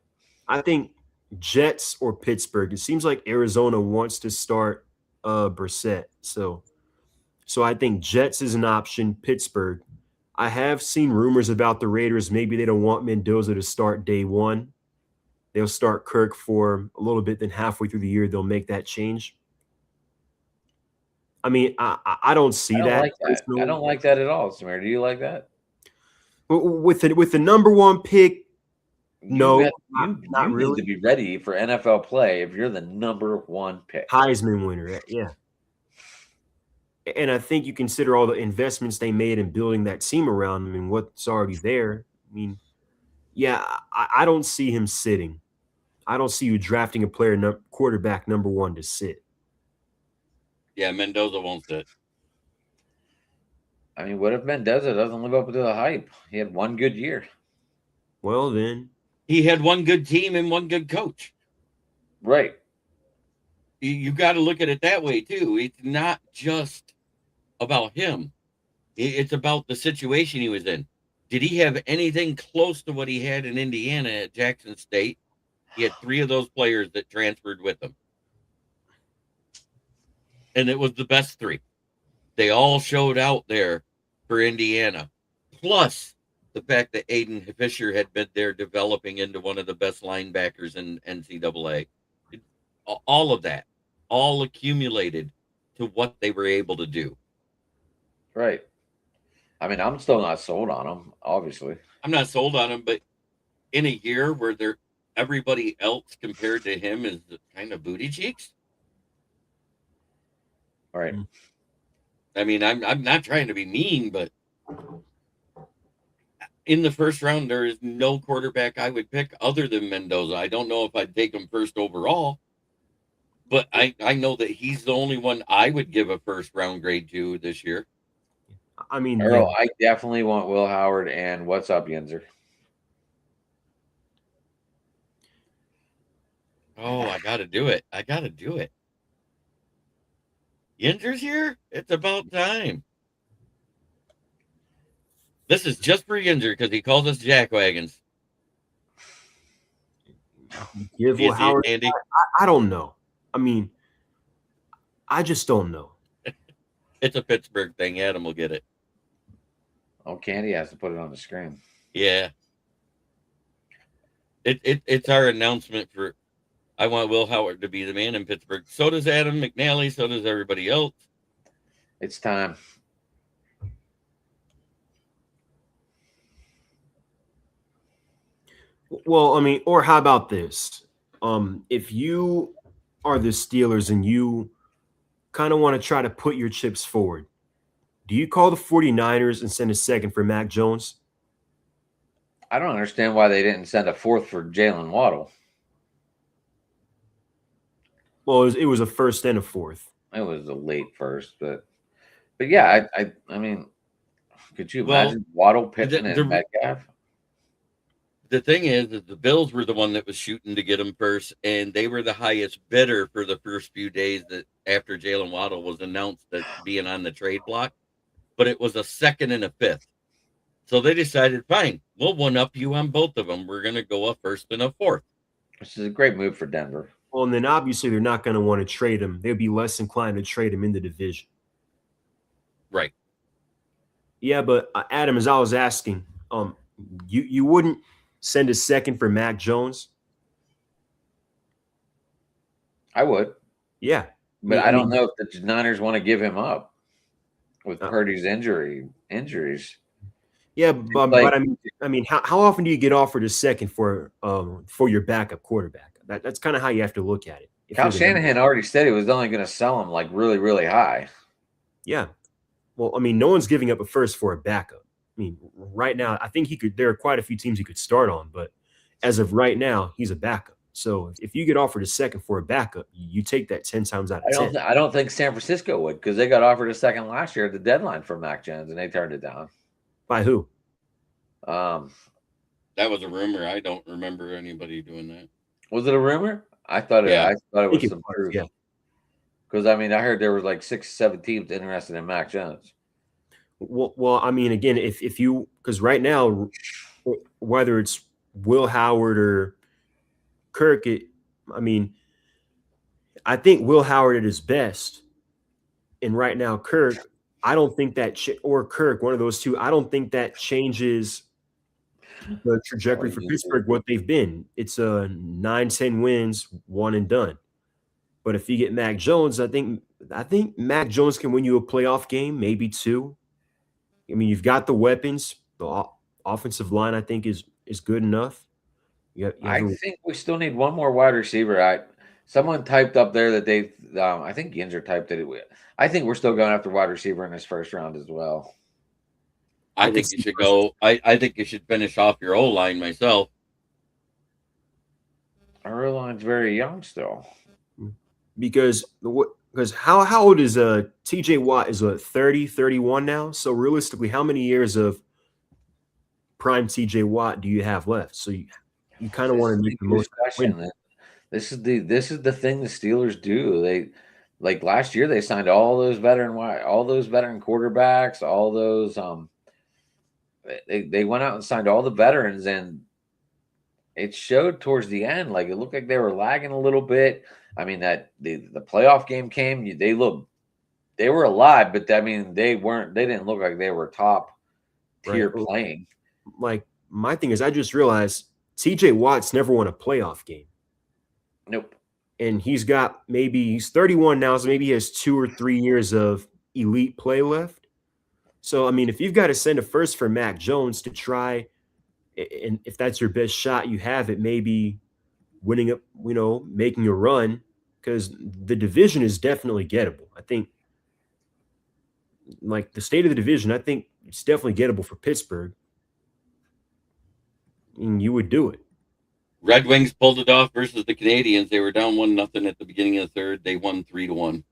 I think Jets or Pittsburgh. It seems like Arizona wants to start Brissett. So I think Jets is an option. Pittsburgh. I have seen rumors about the Raiders. Maybe they don't want Mendoza to start day one. They'll start Kirk for a little bit. Then halfway through the year, they'll make that change. I mean, I don't see that. Like that. I don't like that at all, Samir. Do you like that? With the number one pick, no, you not really. Need to be ready for NFL play if you're the number one pick. Heisman winner, yeah. And I think you consider all the investments they made in building that team around him and what's already there. I mean, yeah, I don't see him sitting. I don't see you drafting a player, quarterback number one, to sit. Yeah, Mendoza won't sit. I mean, what if Mendoza doesn't live up to the hype? He had one good year. Well, then. He had one good team and one good coach. Right. You got to look at it that way, too. It's not just about him. It's about the situation he was in. Did he have anything close to what he had in Indiana at Jackson State? He had 3 of those players that transferred with him. And it was the best 3. They all showed out there for Indiana. Plus the fact that Aiden Fisher had been there developing into one of the best linebackers in NCAA. All of that, all accumulated to what they were able to do. Right. I mean, I'm still not sold on him, obviously. I'm not sold on him, but in a year where everybody else compared to him is kind of booty cheeks. All right. I mean, I'm not trying to be mean, but in the first round, there is no quarterback I would pick other than Mendoza. I don't know if I'd take him first overall, but I know that he's the only one I would give a first round grade to this year. I mean, Earl, I definitely want Will Howard and what's up, Yenzer? Oh, I got to do it. Yenzer's here? It's about time. This is just for Yenzer because he calls us jackwagons. Give Will Howard, Andy? I don't know. I mean, I just don't know. It's a Pittsburgh thing. Adam will get it. Oh, Candy has to put it on the screen. Yeah. It's our announcement for I want Will Howard to be the man in Pittsburgh. So does Adam McNally. So does everybody else. It's time. Well, I mean, or how about this? If you are the Steelers and you kind of want to try to put your chips forward, do you call the 49ers and send a second for Mac Jones? I don't understand why they didn't send a fourth for Jalen Waddle. Well, it was a first and a fourth. It was a late first, but yeah, I mean, could you imagine Waddle, Pittman, and Metcalf? The thing is that the Bills were the one that was shooting to get him first, and they were the highest bidder for the first few days that after Jalen Waddle was announced that being on the trade block. But it was a second and a fifth. So they decided, fine, we'll one up you on both of them. We're going to go a first and a fourth. Which is a great move for Denver. Well, and then obviously they're not going to want to trade him. They'd be less inclined to trade him in the division. Right. Yeah, but Adam, as I was asking, you wouldn't send a second for Mac Jones? I would. Yeah. But I don't know if the Niners want to give him up with Purdy's injuries. Yeah, but I mean, how often do you get offered a second for your backup quarterback? That's kind of how you have to look at it. Kyle Shanahan already said he was only going to sell him like really, really high. Yeah. Well, I mean, no one's giving up a first for a backup. I mean, right now, I think there are quite a few teams he could start on, but as of right now, he's a backup. So if you get offered a second for a backup, you take that 10 times out of 10. I don't think San Francisco would, because they got offered a second last year at the deadline for Mac Jones, and they turned it down. By who? That was a rumor. I don't remember anybody doing that. Was it a rumor? I thought it was some truth. Yeah. Because I mean, I heard there was like 6-7 teams interested in Mac Jones. Well, I mean, again, if you, because right now, whether it's Will Howard or Kirk, I think Will Howard at his best, and right now Kirk, I don't think that or Kirk, one of those two, I don't think that changes the trajectory for Pittsburgh. What they've been, it's 9-10 wins, one and done. But if you get Mac Jones, I think Mac Jones can win you a playoff game, maybe two. I mean, you've got the weapons. The offensive line, I think, is good enough. I think we still need one more wide receiver. Someone typed up there that they, I think Ginzer typed it. I think we're still going after wide receiver in this first round as well. I think you should go. I think you should finish off your O line myself. Our O line's very young still. Because how old is TJ Watt? Is 30, 31 now? So realistically, how many years of prime TJ Watt do you have left? So you kind of want to make the most question. This is the thing the Steelers do. They, like last year, they signed all those veteran quarterbacks, all those they went out and signed all the veterans, and it showed towards the end. Like it looked like they were lagging a little bit. I mean, that the playoff game came, they were alive, but I mean, they didn't look like they were top tier playing. Like my thing is, I just realized TJ Watt's never won a playoff game. Nope. And he's 31 now, so maybe he has 2 or 3 years of elite play left. So, I mean, if you've got to send a first for Mac Jones to try, and if that's your best shot, you have it, maybe winning up, making a run, because the division is definitely gettable. I think, like the state of the division, I think it's definitely gettable for Pittsburgh. And you would do it. Red Wings pulled it off versus the Canadians. They were down 1-0 at the beginning of the third. They won 3-1.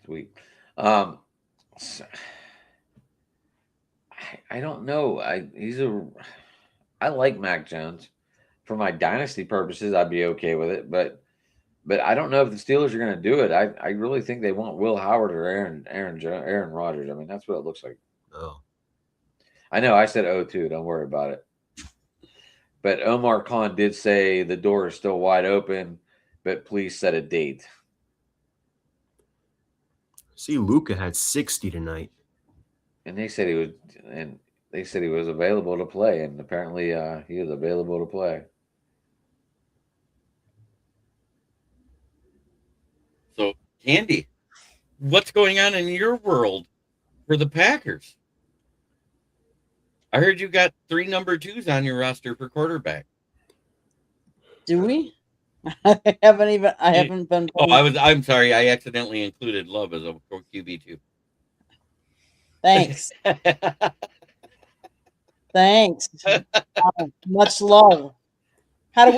Sweet. I don't know. I like Mac Jones. For my dynasty purposes, I'd be okay with it, but I don't know if the Steelers are going to do it. I really think they want Will Howard or Aaron Rodgers. I mean, that's what it looks like. Oh, I know. I said 0-2. Don't worry about it. But Omar Khan did say the door is still wide open, but please set a date. See, Luka had 60 tonight, and they said he was available to play, and apparently he is available to play. So, Candy, what's going on in your world for the Packers? I heard you got 3 number 2s on your roster for quarterback. Do we? I haven't been. I'm sorry. I accidentally included Love as a QB2. Thanks. Thanks. Much love. How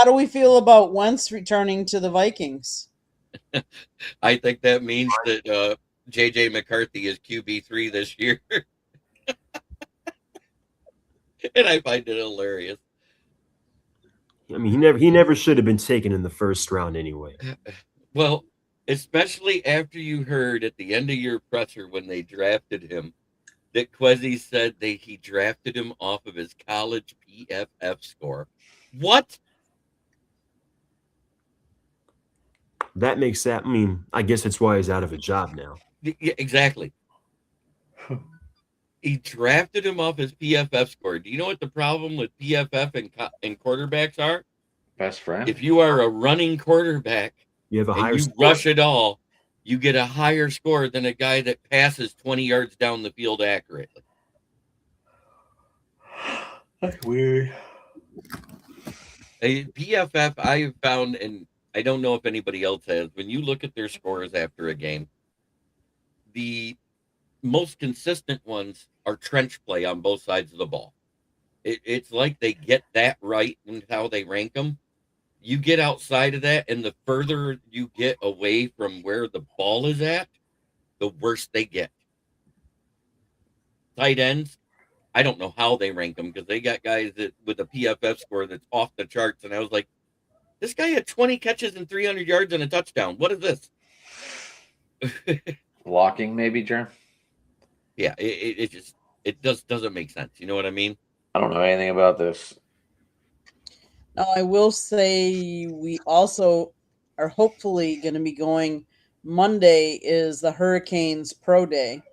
do we feel about Wentz returning to the Vikings? I think that means that JJ McCarthy is QB3 this year. And I find it hilarious. I mean, he never should have been taken in the first round anyway. Well, especially after you heard at the end of your presser when they drafted him that Kwesi said he drafted him off of his college PFF score. What? That makes that. I mean, I guess that's why he's out of a job now. Yeah, exactly. He drafted him off his PFF score. Do you know what the problem with PFF and quarterbacks are? Best friend. If you are a running quarterback, you have a higher score. Rush it all, you get a higher score than a guy that passes 20 yards down the field accurately. That's weird. PFF, I have found, and I don't know if anybody else has, when you look at their scores after a game, the most consistent ones are trench play on both sides of the ball. It's like they get that right in how they rank them. You get outside of that, and the further you get away from where the ball is at, the worse they get. Tight ends, I don't know how they rank them because they got guys that with a PFF score that's off the charts. And I was like, this guy had 20 catches and 300 yards and a touchdown. What is this? Blocking, maybe, Jerm? Yeah, it doesn't make sense. You know what I mean? I don't know anything about this. Now, I will say we also are hopefully going to be going. Monday is the Hurricanes Pro Day.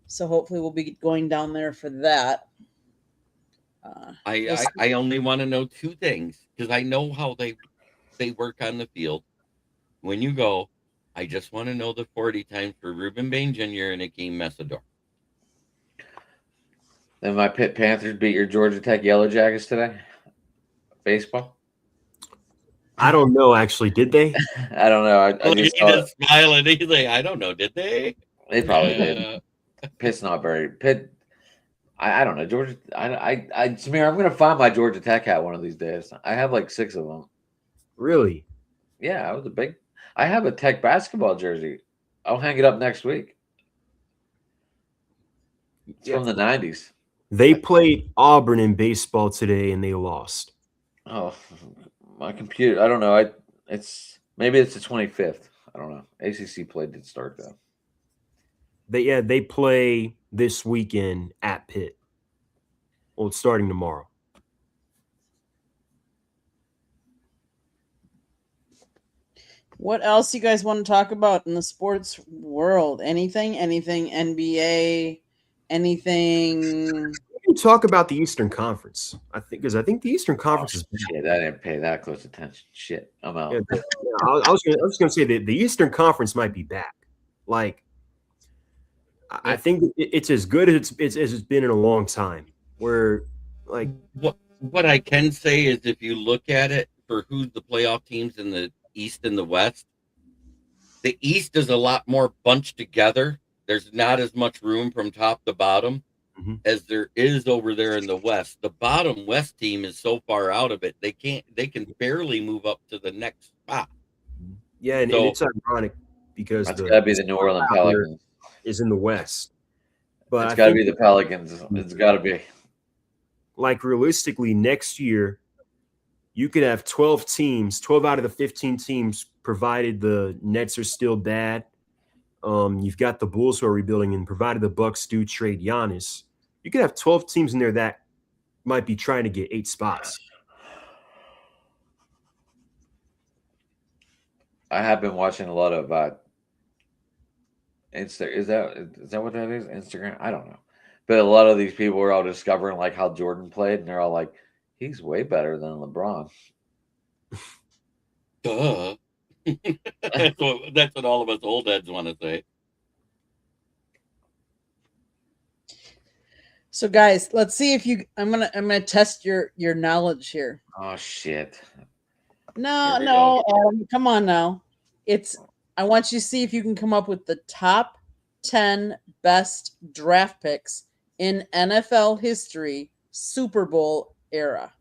So hopefully we'll be going down there for that. I only want to know 2 things because I know how they work on the field. When you go, I just want to know the 40 times for Ruben Bain Jr. and Akeem Messidor. Then my Pitt Panthers beat your Georgia Tech Yellow Jackets today. Baseball. I don't know. Actually, did they? I don't know. I just saw just smiling. He's like, I don't know. Did they? They probably did. Pitt's not very Pitt. I don't know Georgia. Samir, I'm gonna find my Georgia Tech hat one of these days. I have like 6 of them. Really? Yeah, I have a Tech basketball jersey. I'll hang it up next week. It's from the 90s. They played Auburn in baseball today and they lost. Oh, my computer. I don't know. Maybe it's the 25th. I don't know. ACC play did start though. They play this weekend at Pitt. Well, it's starting tomorrow. What else you guys want to talk about in the sports world? Anything NBA, anything? We can talk about the Eastern Conference. I think the Eastern Conference is bad. Shit, I didn't pay that close attention. Shit, I'm out. Yeah, I was going to say that the Eastern Conference might be back. Like, I think it's as good as it's been in a long time. Where, like, what I can say is, if you look at it for who's the playoff teams in the East and the West, the East is a lot more bunched together. There's not as much room from top to bottom as there is over there in the West. The bottom West team is so far out of it, they can barely move up to the next spot. Yeah, and it's ironic because that's got to be the New Orleans Pelicans is in the West. But it's got to be the Pelicans. It's got to be. Like, realistically, next year, you could have 12 teams, 12 out of the 15 teams, provided the Nets are still bad. You've got the Bulls who are rebuilding, and provided the Bucks do trade Giannis, you could have 12 teams in there that might be trying to get 8 spots. I have been watching a lot of Is that what that is? Instagram? I don't know. But a lot of these people are all discovering like how Jordan played, and they're all like, he's way better than LeBron. Duh. That's what all of us old heads want to say. So guys, let's see if you. I'm gonna test your knowledge here. Oh shit! No, Here we no, Adam, come on now. I want you to see if you can come up with the top 10 best draft picks in NFL history, Super Bowl era.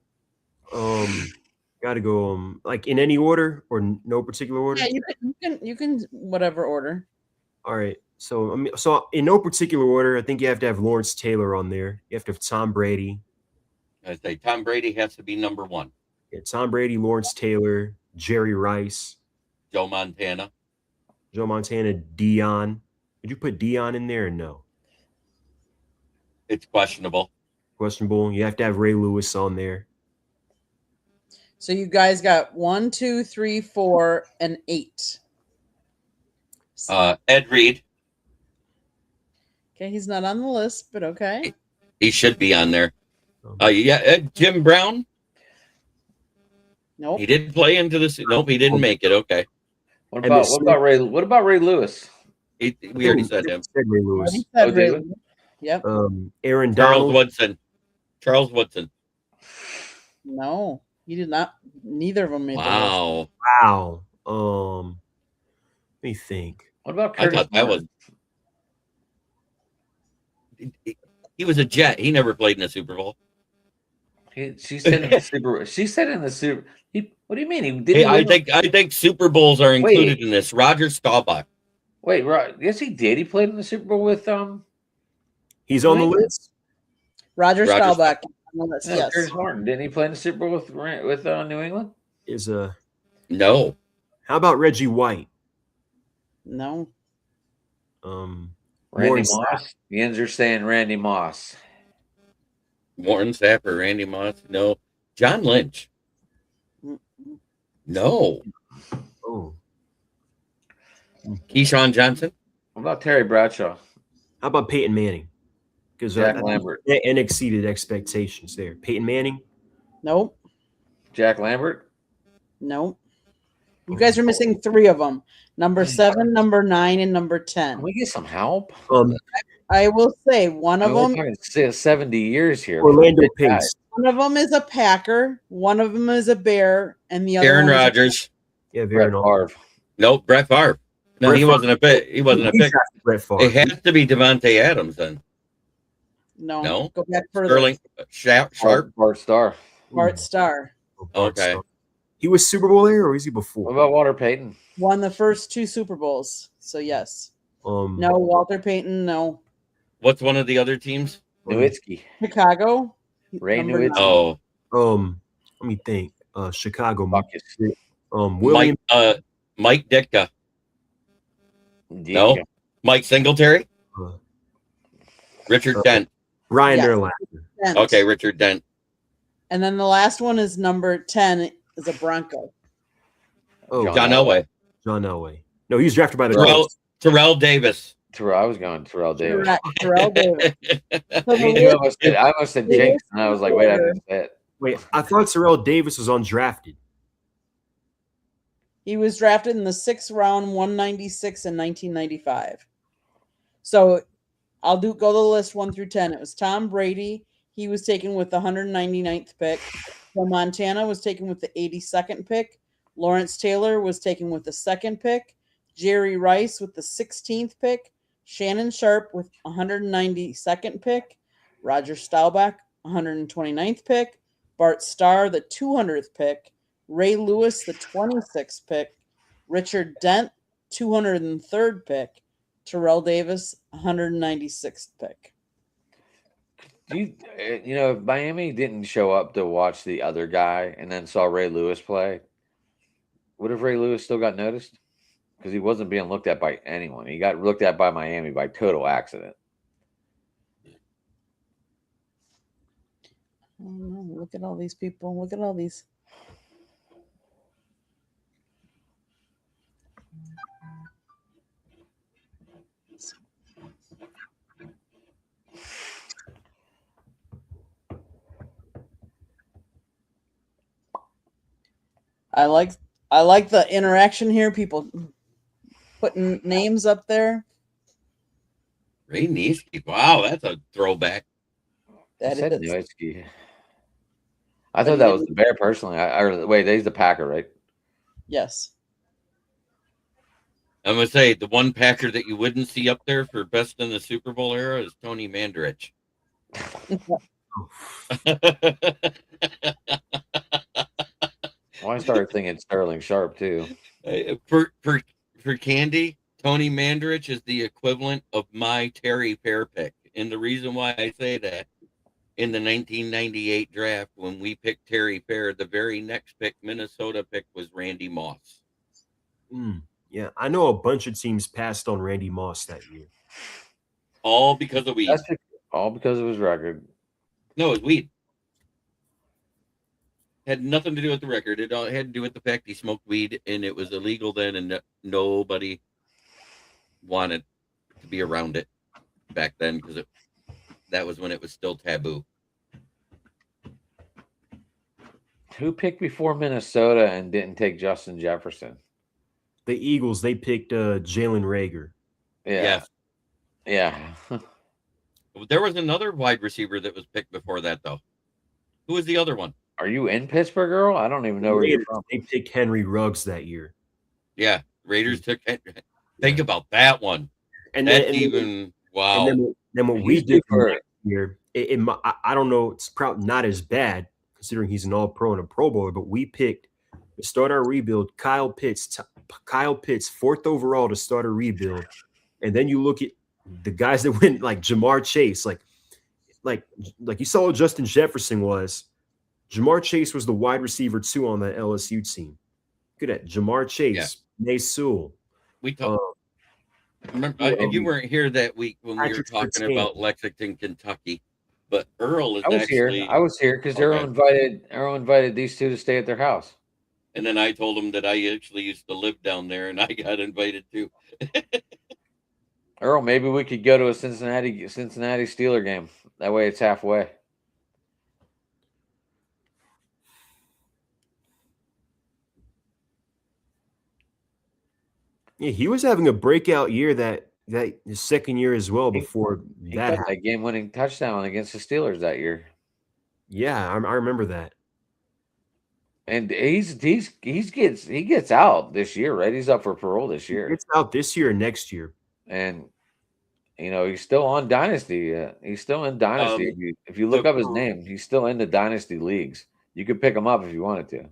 Got to go like in any order or no particular order. Yeah, you can whatever order. All right. So so in no particular order, I think you have to have Lawrence Taylor on there. You have to have Tom Brady. I say Tom Brady has to be number 1. Yeah, Tom Brady, Lawrence Taylor, Jerry Rice, Joe Montana, Dion. Did you put Dion in there or no? It's questionable. Questionable. You have to have Ray Lewis on there. So you guys got 1, 2, 3, 4, and 8. Ed Reed. Okay, he's not on the list, but okay. He should be on there. Jim Brown. Nope. He did play into this. Nope, he didn't make it. Okay. What about Ray? What about Ray Lewis? We already said him. Said Ray Lewis. He said did Ray we? Lewis. Yep. Aaron Charles Donald. Woodson. Charles Woodson. No, he did not. Neither of them made the list. Wow. Wow. Let me think. What about I Curtis thought that Martin? he was a Jet. He never played in a Super Bowl. She said in the Super. She said in the Super. What do you mean? He didn't. Hey, I think Super Bowls are included in this. Roger Staubach. Wait, right? Yes, he did. He played in the Super Bowl with He's on the list. Roger Staubach. Yes. Curtis Martin. Didn't he play in the Super Bowl with New England? No. How about Reggie White? No. Randy Moss. The ends are saying Randy Moss. Warren Sapp or Randy Moss. No. John Lynch. No. Oh. Keyshawn Johnson. What about Terry Bradshaw? How about Peyton Manning? Because Jack Lambert. And exceeded expectations there. Peyton Manning? Nope. Jack Lambert? Nope. You guys are missing 3 of them. Number 7, number 9, and number 10. Can we get some help? I will say one of them. 70 years here. Orlando Pace. One of them is a Packer. One of them is a Bear, and the other Aaron one Rodgers. Yeah, Brett Favre. Nope, Brett Favre. No, Brett he wasn't a pick. He wasn't a pick. Brett Favre. It has to be Devontae Adams then. No. Go back further. Sterling Sharp. Bart Starr. Bart Starr. Okay. He was Super Bowl there, or was he before? What about Walter Payton? Won the first 2 Super Bowls. So yes. No, Walter Payton. No. What's one of the other teams? Nowitzki. Chicago. Ray Number Nowitzki. 9. Oh. Let me think. Chicago. Buckets. William. Mike Ditka. No. Mike Singletary. Richard Dent. Ryan Yes. Urlacher. Okay, Richard Dent. And then the last one is number 10 is a Bronco. Oh, John Elway. John Elway. No, he was drafted by the Terrell Davis. I was going Terrell Davis. Terrell Davis. I must have jinxed, and I was like, wait, I missed that. Wait, I thought Terrell Davis was undrafted. He was drafted in the 6th round, 196 in 1995. So I'll go the list 1 through 10. It was Tom Brady. He was taken with the 199th pick. Joe Montana was taken with the 82nd pick. Lawrence Taylor was taken with the 2nd pick. Jerry Rice with the 16th pick. Shannon Sharp with 192nd pick. Roger Staubach, 129th pick. Bart Starr, the 200th pick. Ray Lewis, the 26th pick. Richard Dent, 203rd pick. Terrell Davis, 196th pick. If Miami didn't show up to watch the other guy and then saw Ray Lewis play, what if Ray Lewis still got noticed? Because he wasn't being looked at by anyone. He got looked at by Miami by total accident. Oh, no. Look at all these people. Look at all these. I like the interaction here. People putting names up there. Ray Neiske. Wow, that's a throwback. That said is. Nowitzki. I thought that was the Bear personally. Wait, he's the Packer, right? Yes. I'm gonna say the one Packer that you wouldn't see up there for best in the Super Bowl era is Tony Mandarich. Well, I started thinking Sterling Sharp too. For Candy, Tony Mandarich is the equivalent of my Terry Fair pick. And the reason why I say that, in the 1998 draft, when we picked Terry Fair, the very next pick, Minnesota pick, was Randy Moss. Yeah, I know a bunch of teams passed on Randy Moss that year. All because of weed. All because of his record. No, it was weed. Had nothing to do with the record. It all had to do with the fact he smoked weed, and it was illegal then, and nobody wanted to be around it back then because that was when it was still taboo. Who picked before Minnesota and didn't take Justin Jefferson? The Eagles, they picked Jalen Reagor. Yeah. Yeah. There was another wide receiver that was picked before that, though. Who was the other one? Are you in Pittsburgh, girl? I don't even know where you're from. They picked Henry Ruggs that year. Yeah, Raiders took. Think about that one. And that's then, even wow. And then what we did here, I don't know. It's probably not as bad considering he's an All-Pro and a Pro Bowler. But we picked to start our rebuild. Kyle Pitts, 4th overall to start a rebuild. And then you look at the guys that went like Jamar Chase, like you saw what Justin Jefferson was. Jamar Chase was the wide receiver 2 on that LSU team. Look at that. Jamar Chase, Nate Sewell. We talked. Remember, you weren't here that week when we were talking about Lexington, Kentucky. But Earl is actually. I was here because Earl invited these two to stay at their house. And then I told him that I actually used to live down there, and I got invited too. Earl, maybe we could go to a Cincinnati Steeler game. That way, it's halfway. Yeah, he was having a breakout year that his second year as well before he got that game-winning touchdown against the Steelers that year. Yeah, I remember that. And he gets out this year, right? He's up for parole this year. He gets out this year and next year. And he's still on Dynasty. He's still in Dynasty. If you look up his name, he's still in the Dynasty leagues. You could pick him up if you wanted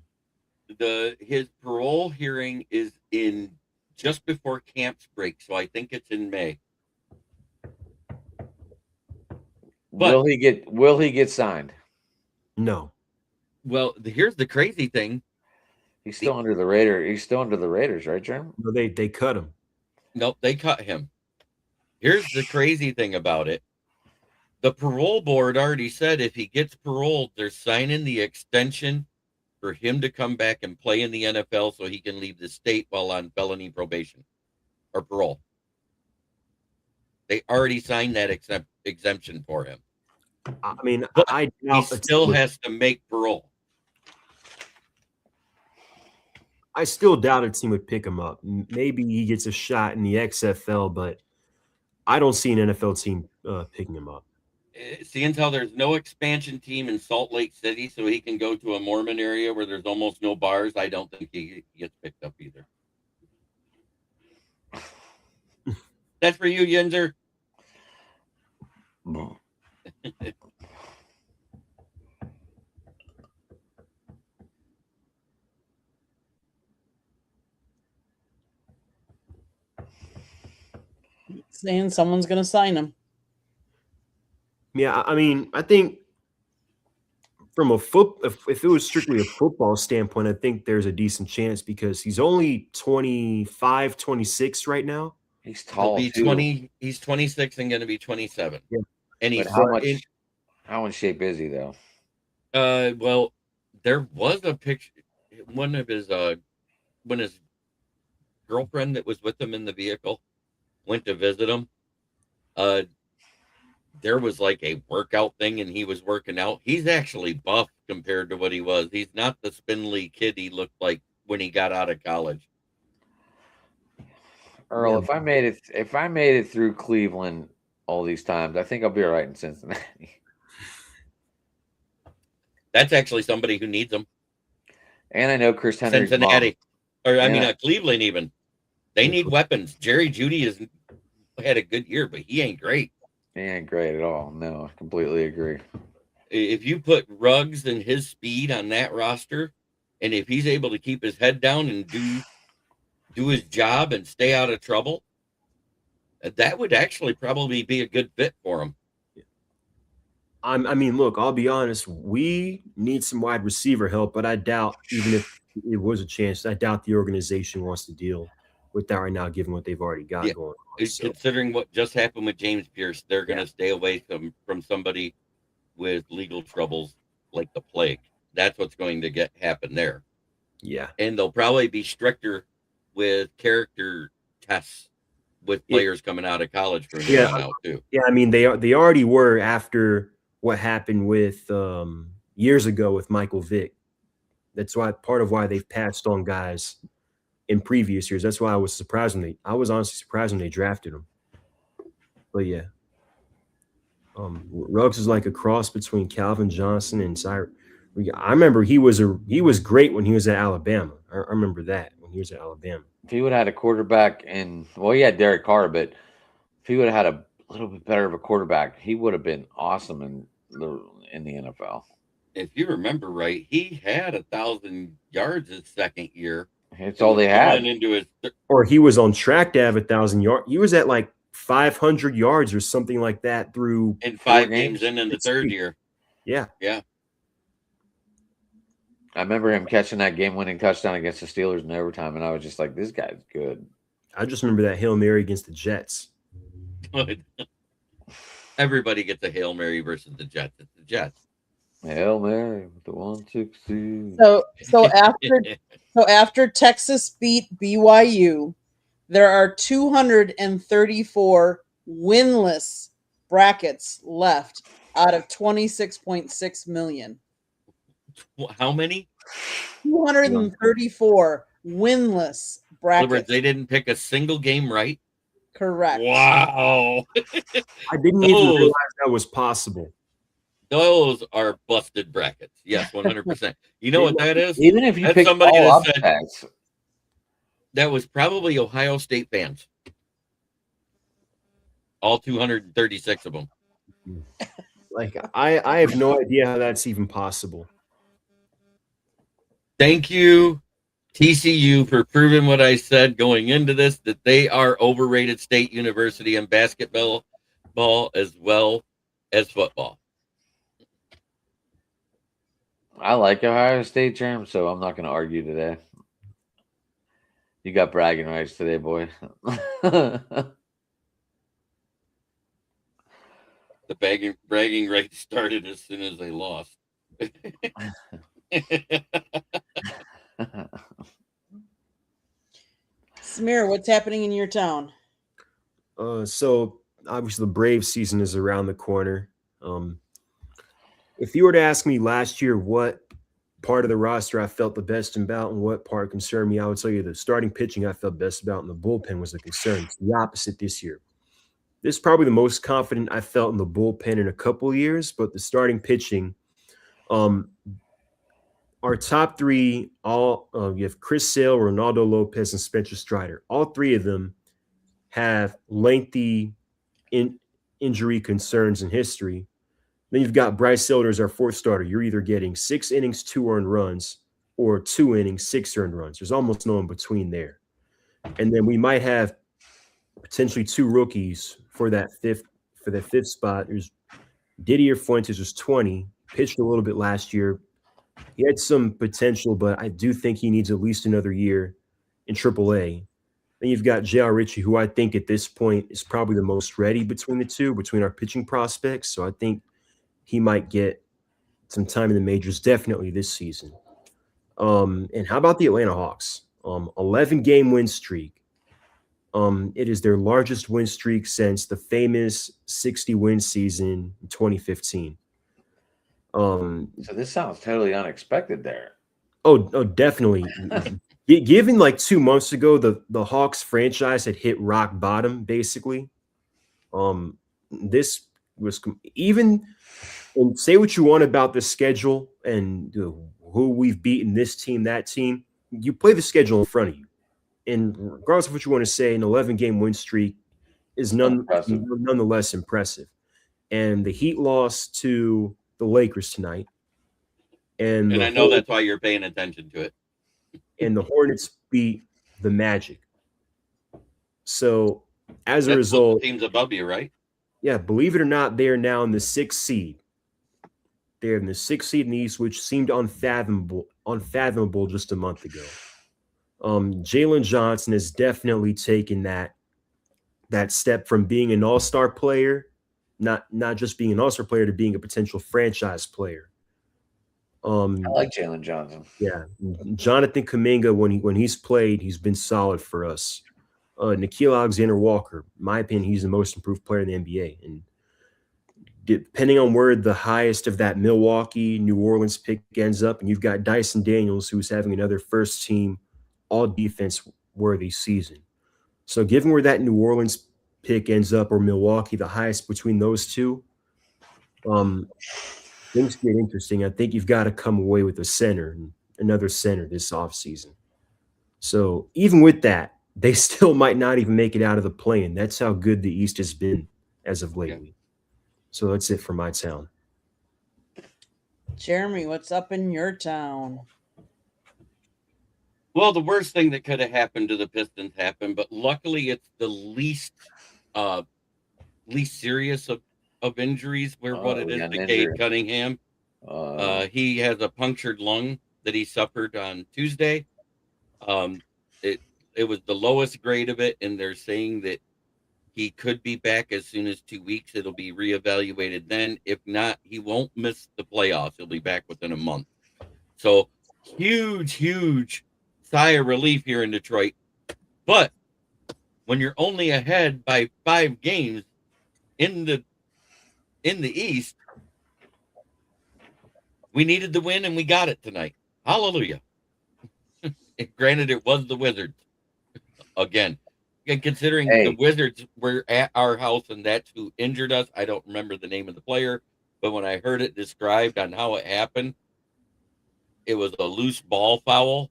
to. His parole hearing is in just before camps break, so I think it's in May. But will he get signed? No. Well, here's the crazy thing. He's still under the Raiders. He's still under the Raiders, right, Jeremy? No, they cut him. Nope, they cut him. Here's the crazy thing about it. The parole board already said if he gets paroled, they're signing the extension for him to come back and play in the NFL so he can leave the state while on felony probation or parole. They already signed that exemption for him. I mean, he still has to make parole. I still doubt a team would pick him up. Maybe he gets a shot in the XFL, but I don't see an NFL team picking him up. Seeing how there's no expansion team in Salt Lake City, so he can go to a Mormon area where there's almost no bars, I don't think he gets picked up either. That's for you, Yinzer. Saying someone's going to sign him. Yeah, I mean, I think from if it was strictly a football standpoint, I think there's a decent chance because he's only 25, 26 right now. He's tall. He's 26 and going to be 27. Yeah. And he's how in shape is he though? Well, there was a picture. One of his when his girlfriend that was with him in the vehicle went to visit him. There was like a workout thing and he was working out. He's actually buff compared to what he was. He's not the spindly kid he looked like when he got out of college. Earl, if I made it through Cleveland all these times, I think I'll be all right in Cincinnati. That's actually somebody who needs them. And I know Chris Henry's Cincinnati, mom. Cleveland even. They need weapons. Jerry Jeudy has had a good year, but he ain't great. He ain't great at all. No, I completely agree. If you put Ruggs and his speed on that roster, and if he's able to keep his head down and do his job and stay out of trouble, that would actually probably be a good fit for him. I mean, look, I'll be honest. We need some wide receiver help, but I doubt, even if it was a chance, I doubt the organization wants to deal with that right now, given what they've already got going on. So. Considering what just happened with James Pierce, they're going to stay away from somebody with legal troubles like the plague. That's what's going to happen there. Yeah. And they'll probably be stricter with character tests with players coming out of college for now too. Yeah, I mean, they already were after what happened with years ago with Michael Vick. That's why part of why they've passed on guys in previous years. That's why I was honestly surprised when they drafted him. But yeah, Ruggs is like a cross between Calvin Johnson and Cyrus. I remember he was great when he was at Alabama. I remember that when he was at Alabama. If he would have had a quarterback he had Derek Carr, but if he would have had a little bit better of a quarterback, he would have been awesome in the NFL. If you remember right, he had 1,000 yards his second year. It's all they had. Or he was on track to have 1,000 yards. He was at like 500 yards or something like that through in 5 games in the third year. Yeah. Yeah. I remember him catching that game-winning touchdown against the Steelers in overtime, and I was just like, this guy's good. I just remember that Hail Mary against the Jets. Everybody gets a Hail Mary versus the Jets. It's the Jets. Hail Mary with the 160. So after Texas beat BYU, there are 234 winless brackets left out of 26.6 million. How many? 234 winless brackets. They didn't pick a single game right. Correct. Wow. I didn't even realize that was possible. Those are busted brackets. Yes, 100%. You know what that is? Even if you pick somebody all upsets. That was probably Ohio State fans. All 236 of them. Like, I have no idea how that's even possible. Thank you, TCU, for proving what I said going into this, that they are overrated state university in basketball as well as football. I like Ohio State, Jerm, so I'm not going to argue today. You got bragging rights today, boy. The bragging rights started as soon as they lost. Samir, what's happening in your town? So obviously the Braves season is around the corner. If you were to ask me last year what part of the roster I felt the best about and what part concerned me, I would tell you the starting pitching I felt best about and the bullpen was a concern. It's the opposite this year. This is probably the most confident I felt in the bullpen in a couple of years, but the starting pitching, our top three, you have Chris Sale, Ronaldo Lopez, and Spencer Strider. All three of them have lengthy injury concerns in history. Then you've got Bryce Elder as our fourth starter. You're either getting 6 innings, 2 earned runs, or 2 innings, 6 earned runs. There's almost no in between there. And then we might have potentially 2 rookies for that fifth spot. There's Didier Fuentes, who's 20, pitched a little bit last year. He had some potential, but I do think he needs at least another year in AAA. Then you've got J.R. Ritchie, who I think at this point is probably the most ready between the two, between our pitching prospects. So I think he might get some time in the majors definitely this season. And how about the Atlanta Hawks? 11-game win streak. It is their largest win streak since the famous 60-win season in 2015. So this sounds totally unexpected there. Oh, definitely. Given like 2 months ago, the Hawks franchise had hit rock bottom, basically. This was even And say what you want about the schedule and who we've beaten, this team, that team. You play the schedule in front of you. And regardless of what you want to say, an 11-game win streak is nonetheless impressive. And the Heat lost to the Lakers tonight. And I know that's why you're paying attention to it. And the Hornets beat the Magic. So as a result, teams above you, right? Yeah, believe it or not, they are now in the 6th seed. They're in the 6th seed in the East, which seemed unfathomable just a month ago. Jalen Johnson has definitely taken that step from being an all-star player, not just being an all-star player, to being a potential franchise player. I like Jalen Johnson. Yeah, Jonathan Kuminga, when he's played, he's been solid for us. Nickeil Alexander-Walker, in my opinion, he's the most improved player in the NBA. And depending on where the highest of that Milwaukee, New Orleans pick ends up, and you've got Dyson Daniels, who's having another first-team all-defense worthy season. So given where that New Orleans pick ends up, or Milwaukee, the highest between those two, things get interesting. I think you've got to come away with a center, another center this offseason. So even with that, they still might not even make it out of the play-in. That's how good the East has been as of lately. Yeah. So that's it for my town. Jeremy, what's up in your town? Well, the worst thing that could have happened to the Pistons happened, but luckily it's the least serious of injuries. What it is to Cade Cunningham. He has a punctured lung that he suffered on Tuesday. It was the lowest grade of it, and they're saying that he could be back as soon as 2 weeks. It'll be reevaluated then. If not, he won't miss the playoffs. He'll be back within a month. So huge sigh of relief here in Detroit. But when you're only ahead by 5 games in the East, we needed the win and we got it tonight. Hallelujah. Granted, it was the Wizards again. And considering the Wizards were at our house and that's who injured us, I don't remember the name of the player, but when I heard it described on how it happened, it was a loose ball foul,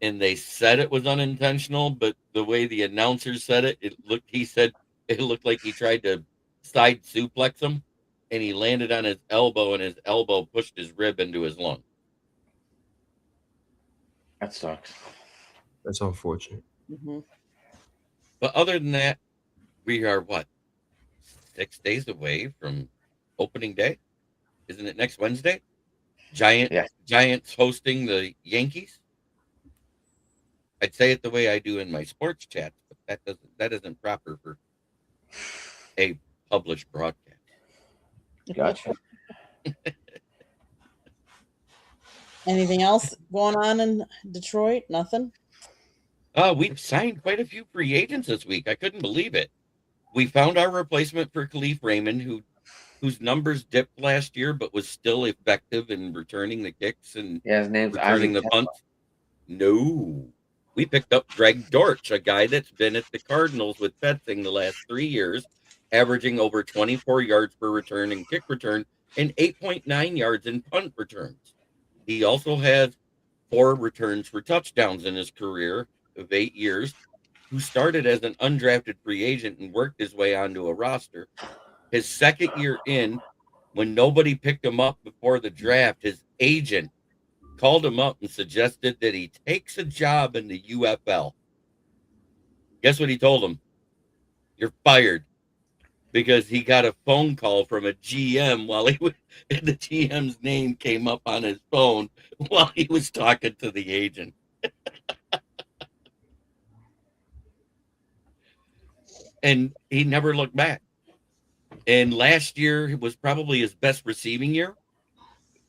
and they said it was unintentional, but the way the announcer said it, it looked like he tried to side suplex him, and he landed on his elbow, and his elbow pushed his rib into his lung. That sucks. That's unfortunate. Mm-hmm. But other than that, we are 6 days away from opening day? Isn't it next Wednesday? Giants hosting the Yankees. I'd say it the way I do in my sports chat, but that isn't proper for a published broadcast. Gotcha. Anything else going on in Detroit? Nothing? We've signed quite a few free agents this week. I couldn't believe it. We found our replacement for Khalif Raymond, whose numbers dipped last year, but was still effective in returning the kicks and his name's returning the punts. No. We picked up Greg Dortch, a guy that's been at the Cardinals with fencing the last 3 years, averaging over 24 yards per return in kick return and 8.9 yards in punt returns. He also has 4 returns for touchdowns in his career of 8 years, who started as an undrafted free agent and worked his way onto a roster. His second year in, when nobody picked him up before the draft, his agent called him up and suggested that he takes a job in the UFL. Guess what he told him? You're fired. Because he got a phone call from a GM while he was, and the GM's name came up on his phone while he was talking to the agent. And he never looked back. And last year was probably his best receiving year.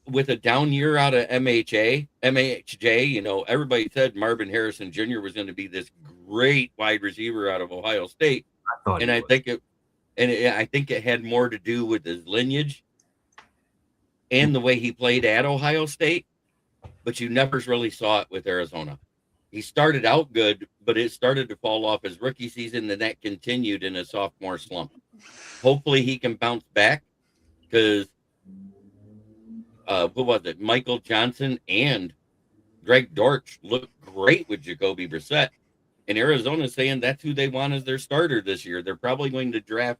With a down year out of MHJ, everybody said Marvin Harrison Jr. was going to be this great wide receiver out of Ohio State. I think it had more to do with his lineage and the way he played at Ohio State, but you never really saw it with Arizona. He started out good, but it started to fall off his rookie season, and that continued in a sophomore slump. Hopefully he can bounce back, because who was it? Michael Johnson and Greg Dortch looked great with Jacoby Brissett. And Arizona's saying that's who they want as their starter this year. They're probably going to draft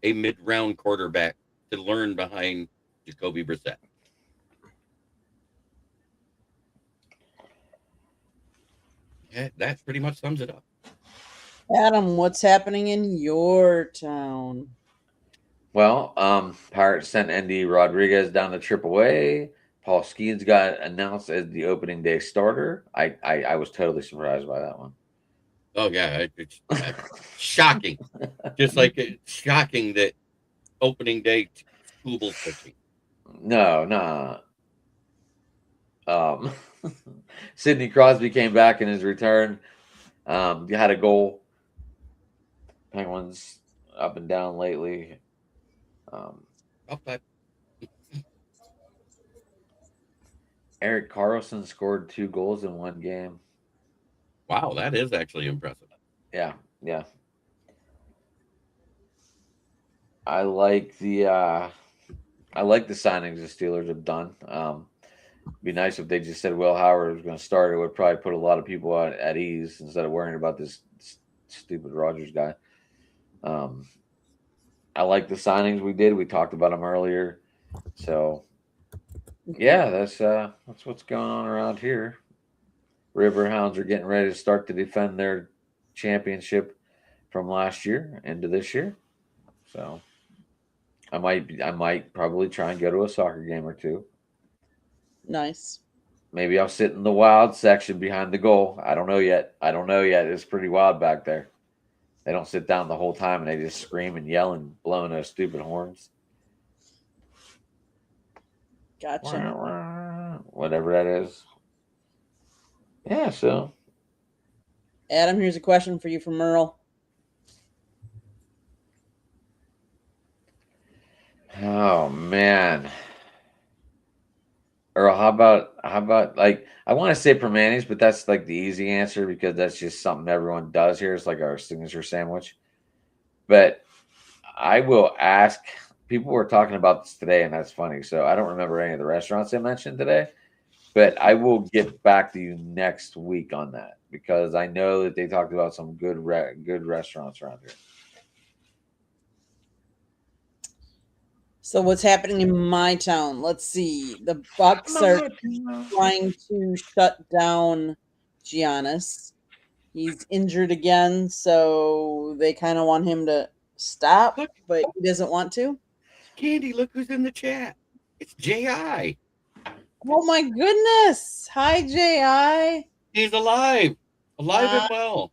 a mid-round quarterback to learn behind Jacoby Brissett. Yeah, that pretty much sums it up. Adam, what's happening in your town? Well, Pirates sent Andy Rodriguez down to AAA. Paul Skeens got announced as the opening day starter. I was totally surprised by that one. Oh yeah, it's shocking. Just like it's shocking that opening day Skubal pitching. No. Sidney Crosby came back in his return. You had a goal. Penguins up and down lately. Okay. Eric Carlson scored 2 goals in one game. Wow, that is actually impressive. Yeah. I like the signings the Steelers have done. It'd be nice if they just said Will Howard was going to start. It would probably put a lot of people at ease instead of worrying about this stupid Rodgers guy. I like the signings we did. We talked about them earlier. So, yeah, that's what's going on around here. Riverhounds are getting ready to start to defend their championship from last year into this year. So, I might probably try and go to a soccer game or two. Nice. Maybe I'll sit in the wild section behind the goal. I don't know yet. It's pretty wild back there. They don't sit down the whole time and they just scream and yell and blowing those stupid horns. Gotcha. Whatever that is. Yeah, so. Adam, here's a question for you from Merle. Oh man. Earl, how about like I want to say Permanis, but that's like the easy answer because that's just something everyone does here. It's like our signature sandwich. But I will ask. People were talking about this today, and that's funny. So I don't remember any of the restaurants they mentioned today, but I will get back to you next week on that because I know that they talked about some good restaurants around here. So what's happening in my town? Let's see. The Bucks are trying to shut down Giannis. He's injured again, so they kind of want him to stop, but he doesn't want to. Candy, look who's in the chat. It's J.I. Oh my goodness. Hi, J.I. He's alive. Alive and well.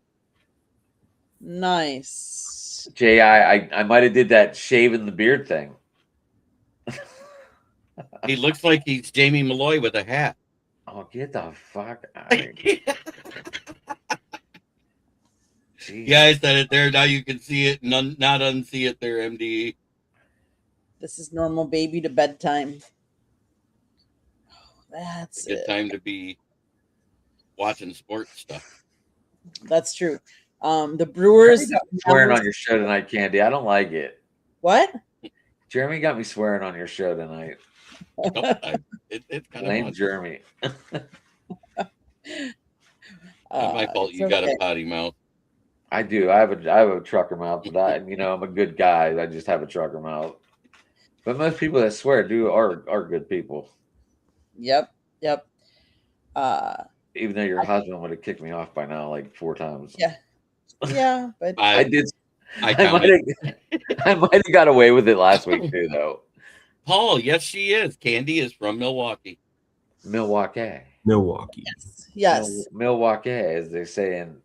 Nice. J.I., I might have did that shaving the beard thing. He looks like he's Jamie Malloy with a hat. Oh, get the fuck out of here. Yeah, I said it there. Now you can see it, not unsee it there, MDE. This is normal baby to bedtime. That's a good time to be watching sports stuff. That's true. The Brewers swearing on your show tonight, Candy. I don't like it. What? Jeremy got me swearing on your show tonight. It's kind Blame of Jeremy. My fault. You got a potty mouth. I do. I have a trucker mouth, but I'm a good guy. I just have a trucker mouth. But most people that swear are good people. Yep. Even though your husband would have kicked me off by now like 4 times. Yeah, but I did. I might have got away with it last week too, though. Paul, yes, she is. Candy is from Milwaukee. Milwaukee. Yes. Milwaukee, as they say in.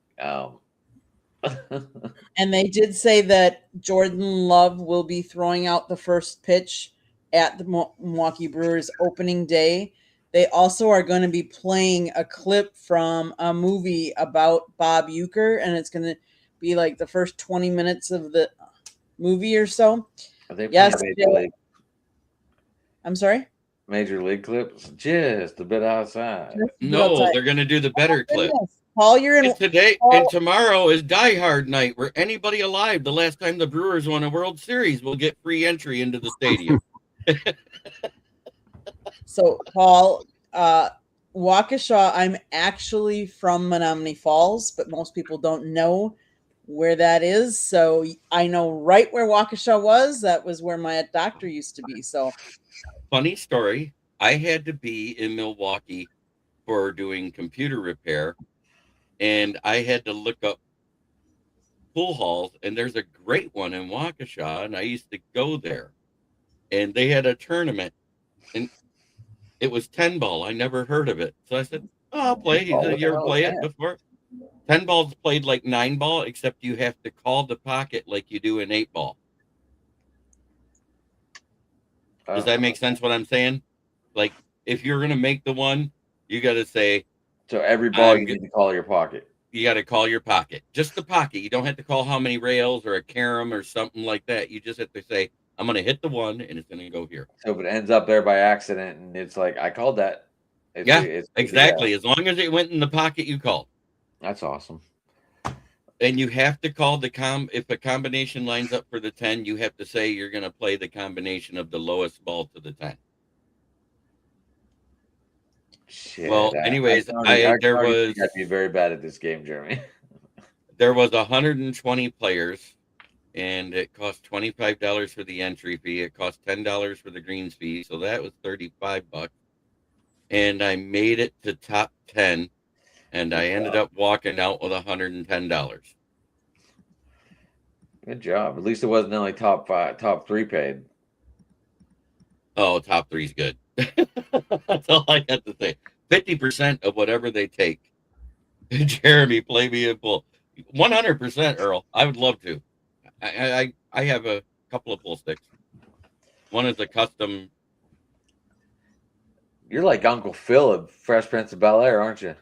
And they did say that Jordan Love will be throwing out the first pitch at the Milwaukee Brewers opening day. They also are going to be playing a clip from a movie about Bob Uecker, and it's going to be like the first 20 minutes of the movie or so. Yes. I'm sorry? Major League clips? Just a bit outside. No, they're going to do the better clip. Paul, you're in. And today and tomorrow is Die Hard night, where anybody alive the last time the Brewers won a World Series will get free entry into the stadium. So, Paul, Waukesha, I'm actually from Menominee Falls, but most people don't know where that is. So I know right where Waukesha was. That was where my doctor used to be. So funny story. I had to be in Milwaukee for doing computer repair, and I had to look up pool halls, and there's a great one in Waukesha, and I used to go there. And they had a tournament, and it was 10 ball. I never heard of it. So I said, "Oh, I'll play." He said, "You ever play it before?" 10 ball's played like 9 ball, except you have to call the pocket like you do in 8 ball. Does that make sense what I'm saying? Like, if you're going to make the one, you got to say. So every ball you need to call your pocket. You got to call your pocket. Just the pocket. You don't have to call how many rails or a carom or something like that. You just have to say, I'm going to hit the one, and it's going to go here. So if it ends up there by accident, and it's like, I called that. It's exactly. As long as it went in the pocket, you called. That's awesome. And you have to call if a combination lines up for the 10, you have to say you're going to play the combination of the lowest ball to the 10. Shit. Well, anyways, I'd be very bad at this game, Jeremy. There was 120 players, and it cost $25 for the entry fee. It cost $10 for the greens fee, so that was $35. And I made it to top 10. And I ended up walking out with $110. Good job. At least it wasn't only top 3 paid. Oh, top 3's good. That's all I have to say. 50% of whatever they take. Jeremy, play me in pool. 100%, Earl. I would love to. I have a couple of pool sticks. One is a custom. You're like Uncle Phil of Fresh Prince of Bel-Air, aren't you?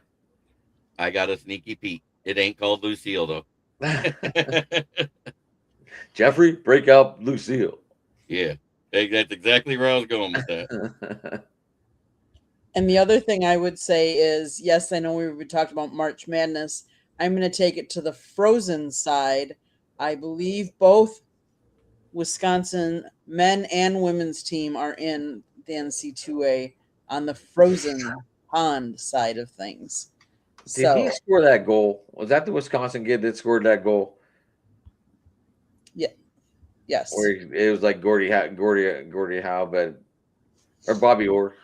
I got a sneaky Pete. It ain't called Lucille, though. Jeffrey, break out Lucille. Yeah, that's exactly where I was going with that. And the other thing I would say is, yes, I know we talked about March Madness. I'm going to take it to the Frozen side. I believe both Wisconsin men and women's team are in the NC2A on the Frozen Pond side of things. Did he score that goal? Was that the Wisconsin kid that scored that goal? Yeah. Yes. Or it was like Gordie Howe, but or Bobby Orr,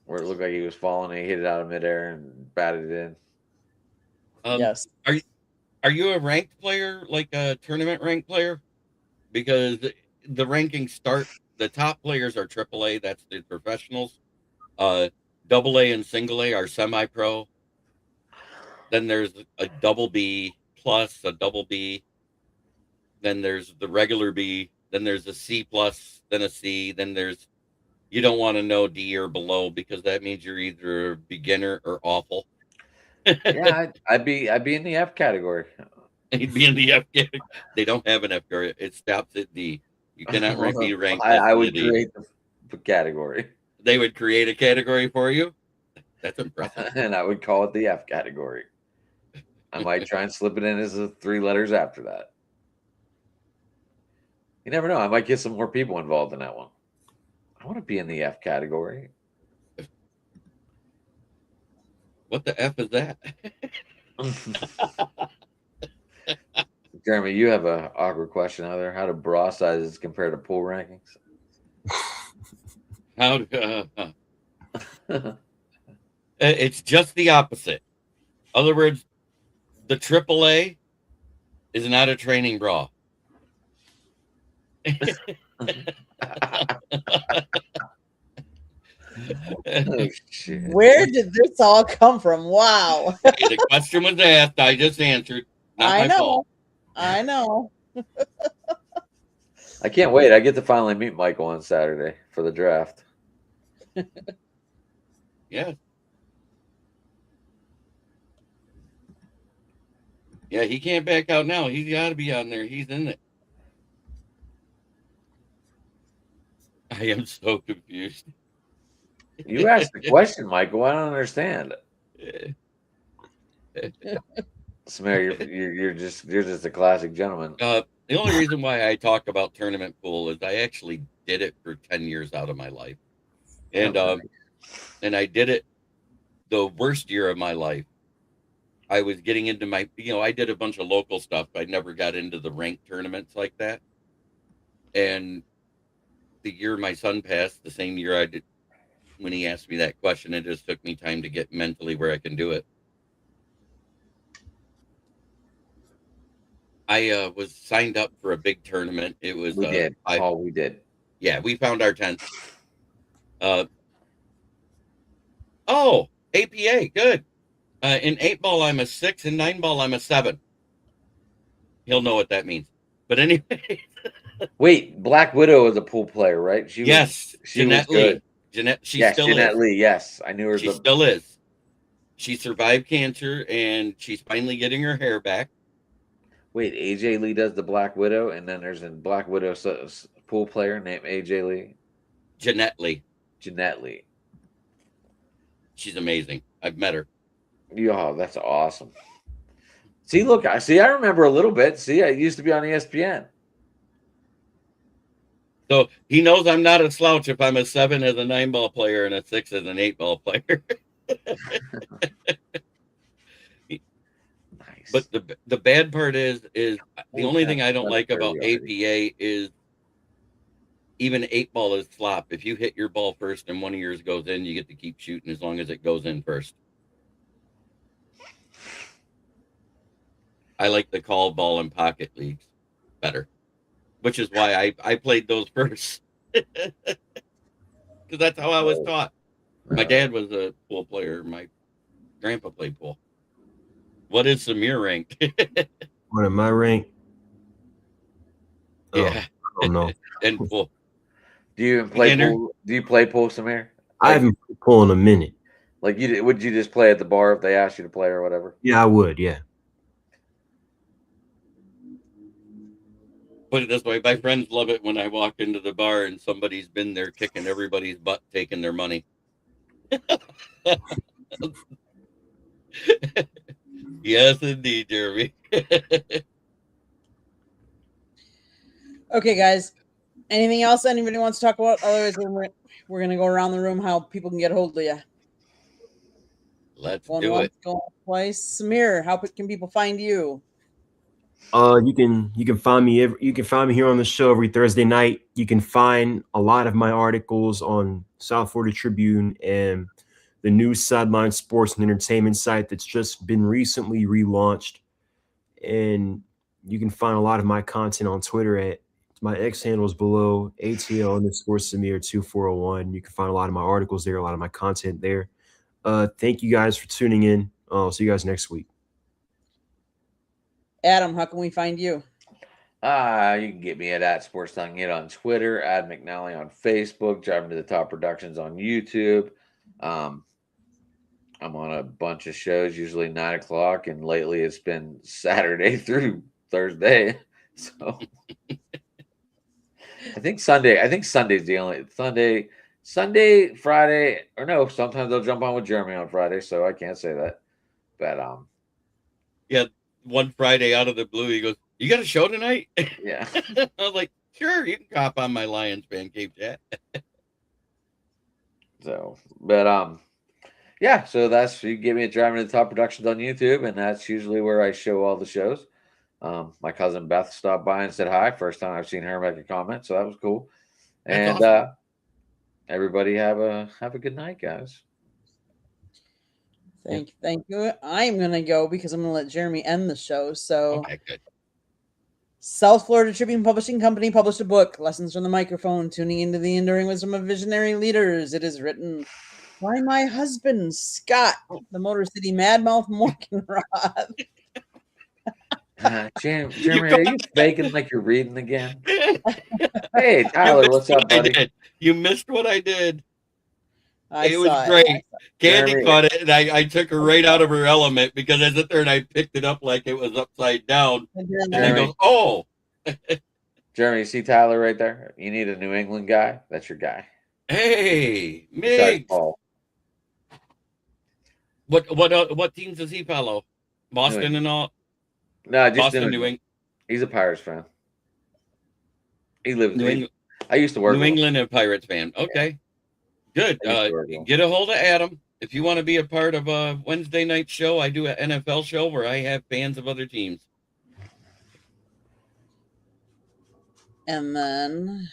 where it looked like he was falling and he hit it out of midair and batted it in. Yes. Are you a ranked player, like a tournament ranked player? Because the rankings start. The top players are AAA. That's the professionals. AA and single A are semi-pro. Then there's a double B plus, a double B. Then there's the regular B. Then there's a C plus, then a C. Then there's, you don't want to know D or below because that means you're either a beginner or awful. Yeah, I'd be in the F category. You'd be in the F category. They don't have an F category. It stops at D. You cannot be ranked. I would create the category. They would create a category for you? That's impressive. And I would call it the F category. I might try and slip it in as 3 letters after that. You never know. I might get some more people involved in that one. I want to be in the F category. What the F is that? Jeremy, you have an awkward question out there. How do bra sizes compare to pool rankings? It's just the opposite. In other words, the AAA is not a training bra. Oh, shit. Where did this all come from? Wow. The question was asked. I just answered. I know. I can't wait. I get to finally meet Michael on Saturday for the draft. Yeah. Yeah, he can't back out now. He's got to be on there. He's in it. I am so confused. You asked the question, Michael. I don't understand. Samir, you're just a classic gentleman. The only reason why I talk about tournament pool is I actually did it for 10 years out of my life. And and I did it the worst year of my life. I was getting into my, I did a bunch of local stuff. I never got into the ranked tournaments like that. And the year my son passed, the same year I did, when he asked me that question, it just took me time to get mentally where I can do it. I was signed up for a big tournament. It was we did. We did. Yeah, we found our 10th. APA, good. In 8-ball, I'm a 6. In 9-ball, I'm a 7. He'll know what that means. But anyway. Wait, Black Widow is a pool player, right? She Jeanette Lee. Jeanette Lee. Yes, I knew her. She still is. She survived cancer, and she's finally getting her hair back. Wait, AJ Lee does the Black Widow, and then there's a Black Widow pool player named AJ Lee. Jeanette Lee. She's amazing. I've met her. Yeah, that's awesome. See, look, I remember a little bit. See, I used to be on ESPN. So he knows I'm not a slouch if I'm a 7 as a 9-ball player and a 6 as an 8-ball player. Nice. But the bad part is the only thing I don't like about APA is even 8-ball is flop. If you hit your ball first and one of yours goes in, you get to keep shooting as long as it goes in first. I like the call ball and pocket leagues better, which is why I played those first. Because that's how I was taught. My dad was a pool player. My grandpa played pool. What is Samir ranked? What am I ranked? Yeah. I don't know. And pool. Do you even play pool? Do you play pool, Samir? I haven't played pool in a minute. Like would you just play at the bar if they asked you to play or whatever? Yeah, I would. Yeah. Put it this way, my friends love it when I walk into the bar and somebody's been there kicking everybody's butt, taking their money. Yes, indeed, Jeremy. Okay, guys. Anything else anybody wants to talk about? Otherwise, we're going to go around the room how people can get a hold of you. Let's do it. Going twice. Samir, how can people find you? You can find me here on the show every Thursday night. You can find a lot of my articles on South Florida Tribune and the new Sideline Sports and Entertainment site that's just been recently relaunched. And you can find a lot of my content on Twitter at my X handles below ATL_Samir2401. You can find a lot of my articles there, a lot of my content there. Thank you guys for tuning in. I'll see you guys next week. Adam, how can we find you? You can get me at SportsTalkingIt on Twitter, Ad McNally on Facebook, Driving to the Top Productions on YouTube. I'm on a bunch of shows, usually 9 o'clock, and lately it's been Saturday through Thursday. So I think Sunday's the only Sunday, Friday, or no, sometimes they'll jump on with Jeremy on Friday, so I can't say that. But yeah. One Friday out of the blue, he goes, "You got a show tonight?" Yeah. I was like, "Sure, you can cop on my Lions fan cave chat." So, but yeah. So you can get me at Driving to the Top Productions on YouTube, and that's usually where I show all the shows. My cousin Beth stopped by and said hi. First time I've seen her make a comment, so that was cool. That's and awesome. Everybody have a good night, guys. Thank you. I'm going to go because I'm going to let Jeremy end the show. So, okay, good. South Florida Tribune Publishing Company published a book, Lessons from the Microphone, Tuning into the Enduring Wisdom of Visionary Leaders. It is written by my husband, Scott, the Motor City Madmouth Morganrod. Jeremy, are you faking like you're reading again? Hey, Tyler, what's up, buddy? You missed what I did. It was great. Candy caught it, and I took her right out of her element because I sit there and I picked it up like it was upside down. And I go, "Oh." Jeremy, you see Tyler right there? You need a New England guy? That's your guy. Hey, Migs. What teams does he follow? Boston and all? No, just Boston, New England. He's a Pirates fan. He lives in New England. I used to work New with England and Pirates fan. Okay. Good. Historical. Get a hold of Adam. If you want to be a part of a Wednesday night show, I do an NFL show where I have fans of other teams. And then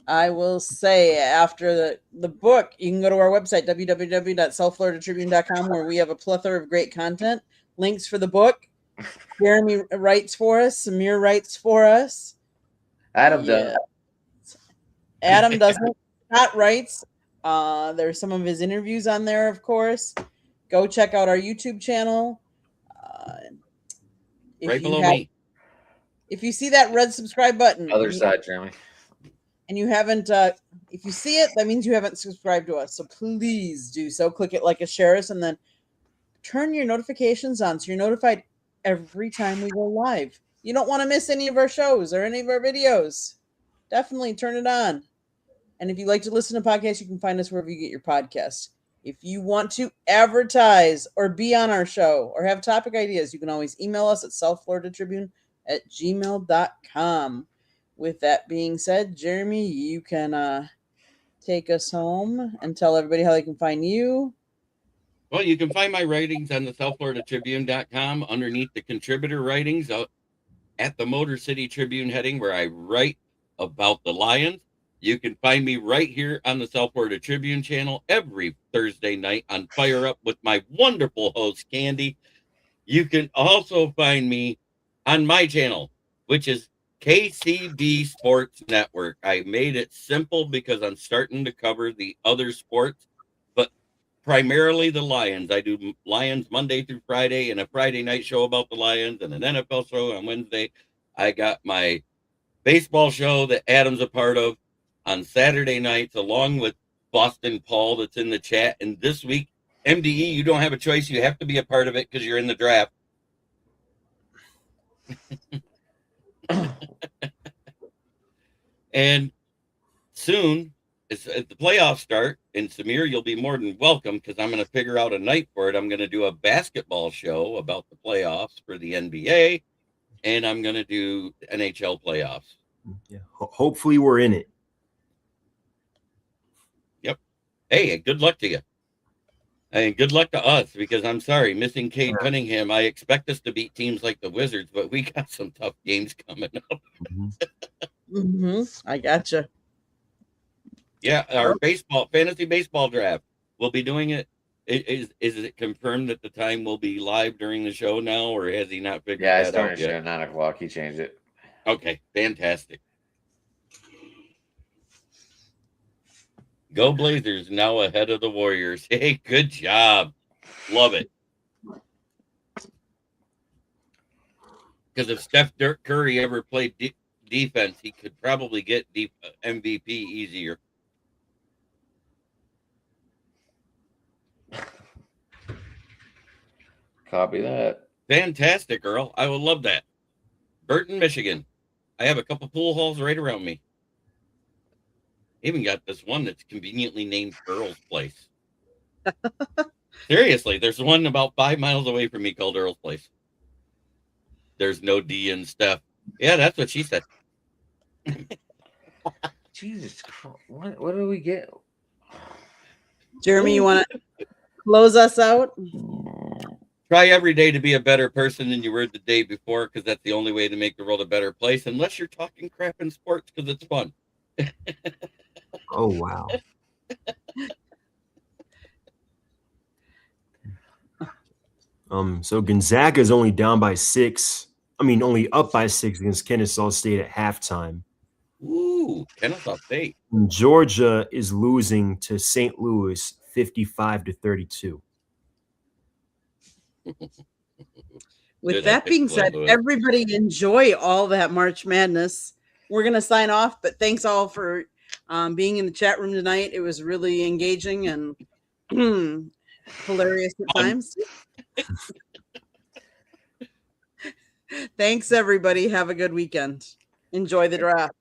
I will say after the book, you can go to our website, www.southfloridatribune.com, where we have a plethora of great content. Links for the book. Jeremy writes for us. Samir writes for us. Adam does. Adam doesn't. Scott writes. There's some of his interviews on there, of course. Go check out our YouTube channel. Right below me. If you see that red subscribe button, Other side, Jeremy. and you haven't, if you see it, that means you haven't subscribed to us. So please do so. Click it, like, a share us, and then turn your notifications on so you're notified every time we go live. You don't want to miss any of our shows or any of our videos. Definitely turn it on. And if you like to listen to podcasts, you can find us wherever you get your podcasts. If you want to advertise or be on our show or have topic ideas, you can always email us at southfloridatribune@gmail.com. With that being said, Jeremy, you can take us home and tell everybody how they can find you. Well, you can find my writings on the southfloridatribune.com underneath the contributor writings at the Motor City Tribune heading, where I write about the Lions. You can find me right here on the South Florida Tribune channel every Thursday night on Fire Up with my wonderful host, Candy. You can also find me on my channel, which is KCB Sports Network. I made it simple because I'm starting to cover the other sports, but primarily the Lions. I do Lions Monday through Friday and a Friday night show about the Lions and an NFL show on Wednesday. I got my baseball show that Adam's a part of on Saturday nights, along with Boston Paul that's in the chat. And this week, MDE, you don't have a choice. You have to be a part of it because you're in the draft. And soon, as the playoffs start, and Samir, you'll be more than welcome because I'm going to figure out a night for it. I'm going to do a basketball show about the playoffs for the NBA, and I'm going to do NHL playoffs. Yeah. Hopefully we're in it. Yep. Hey, good luck to you. And good luck to us, because I'm sorry, missing Cade Cunningham. I expect us to beat teams like the Wizards, but we got some tough games coming up. I gotcha. Yeah, our fantasy baseball draft. We'll be doing it. Is it confirmed that the time will be live during the show now, or has he not figured that out yet? Yeah, it's starting at 9 o'clock. He changed it. Okay, fantastic. Go Blazers, now ahead of the Warriors. Hey, good job. Love it. Because if Steph Curry ever played defense, he could probably get MVP easier. Copy that. Fantastic, Earl. I would love that. Burton, Michigan. I have a couple pool halls right around me. Even got this one that's conveniently named Earl's Place. Seriously, there's one about 5 miles away from me called Earl's Place. There's no D in Steph. Yeah, that's what she said. Jesus Christ. What do we get? Jeremy, you want to close us out? Try every day to be a better person than you were the day before, because that's the only way to make the world a better place, unless you're talking crap in sports, because it's fun. Oh, wow. So Gonzaga is only down by 6. Only up by 6 against Kennesaw State at halftime. Ooh, Kennesaw State. And Georgia is losing to St. Louis 55-32. With that being said, everybody enjoy all that March Madness. We're going to sign off, but thanks all for being in the chat room tonight. It was really engaging and hilarious at times. Thanks, everybody. Have a good weekend. Enjoy the draft.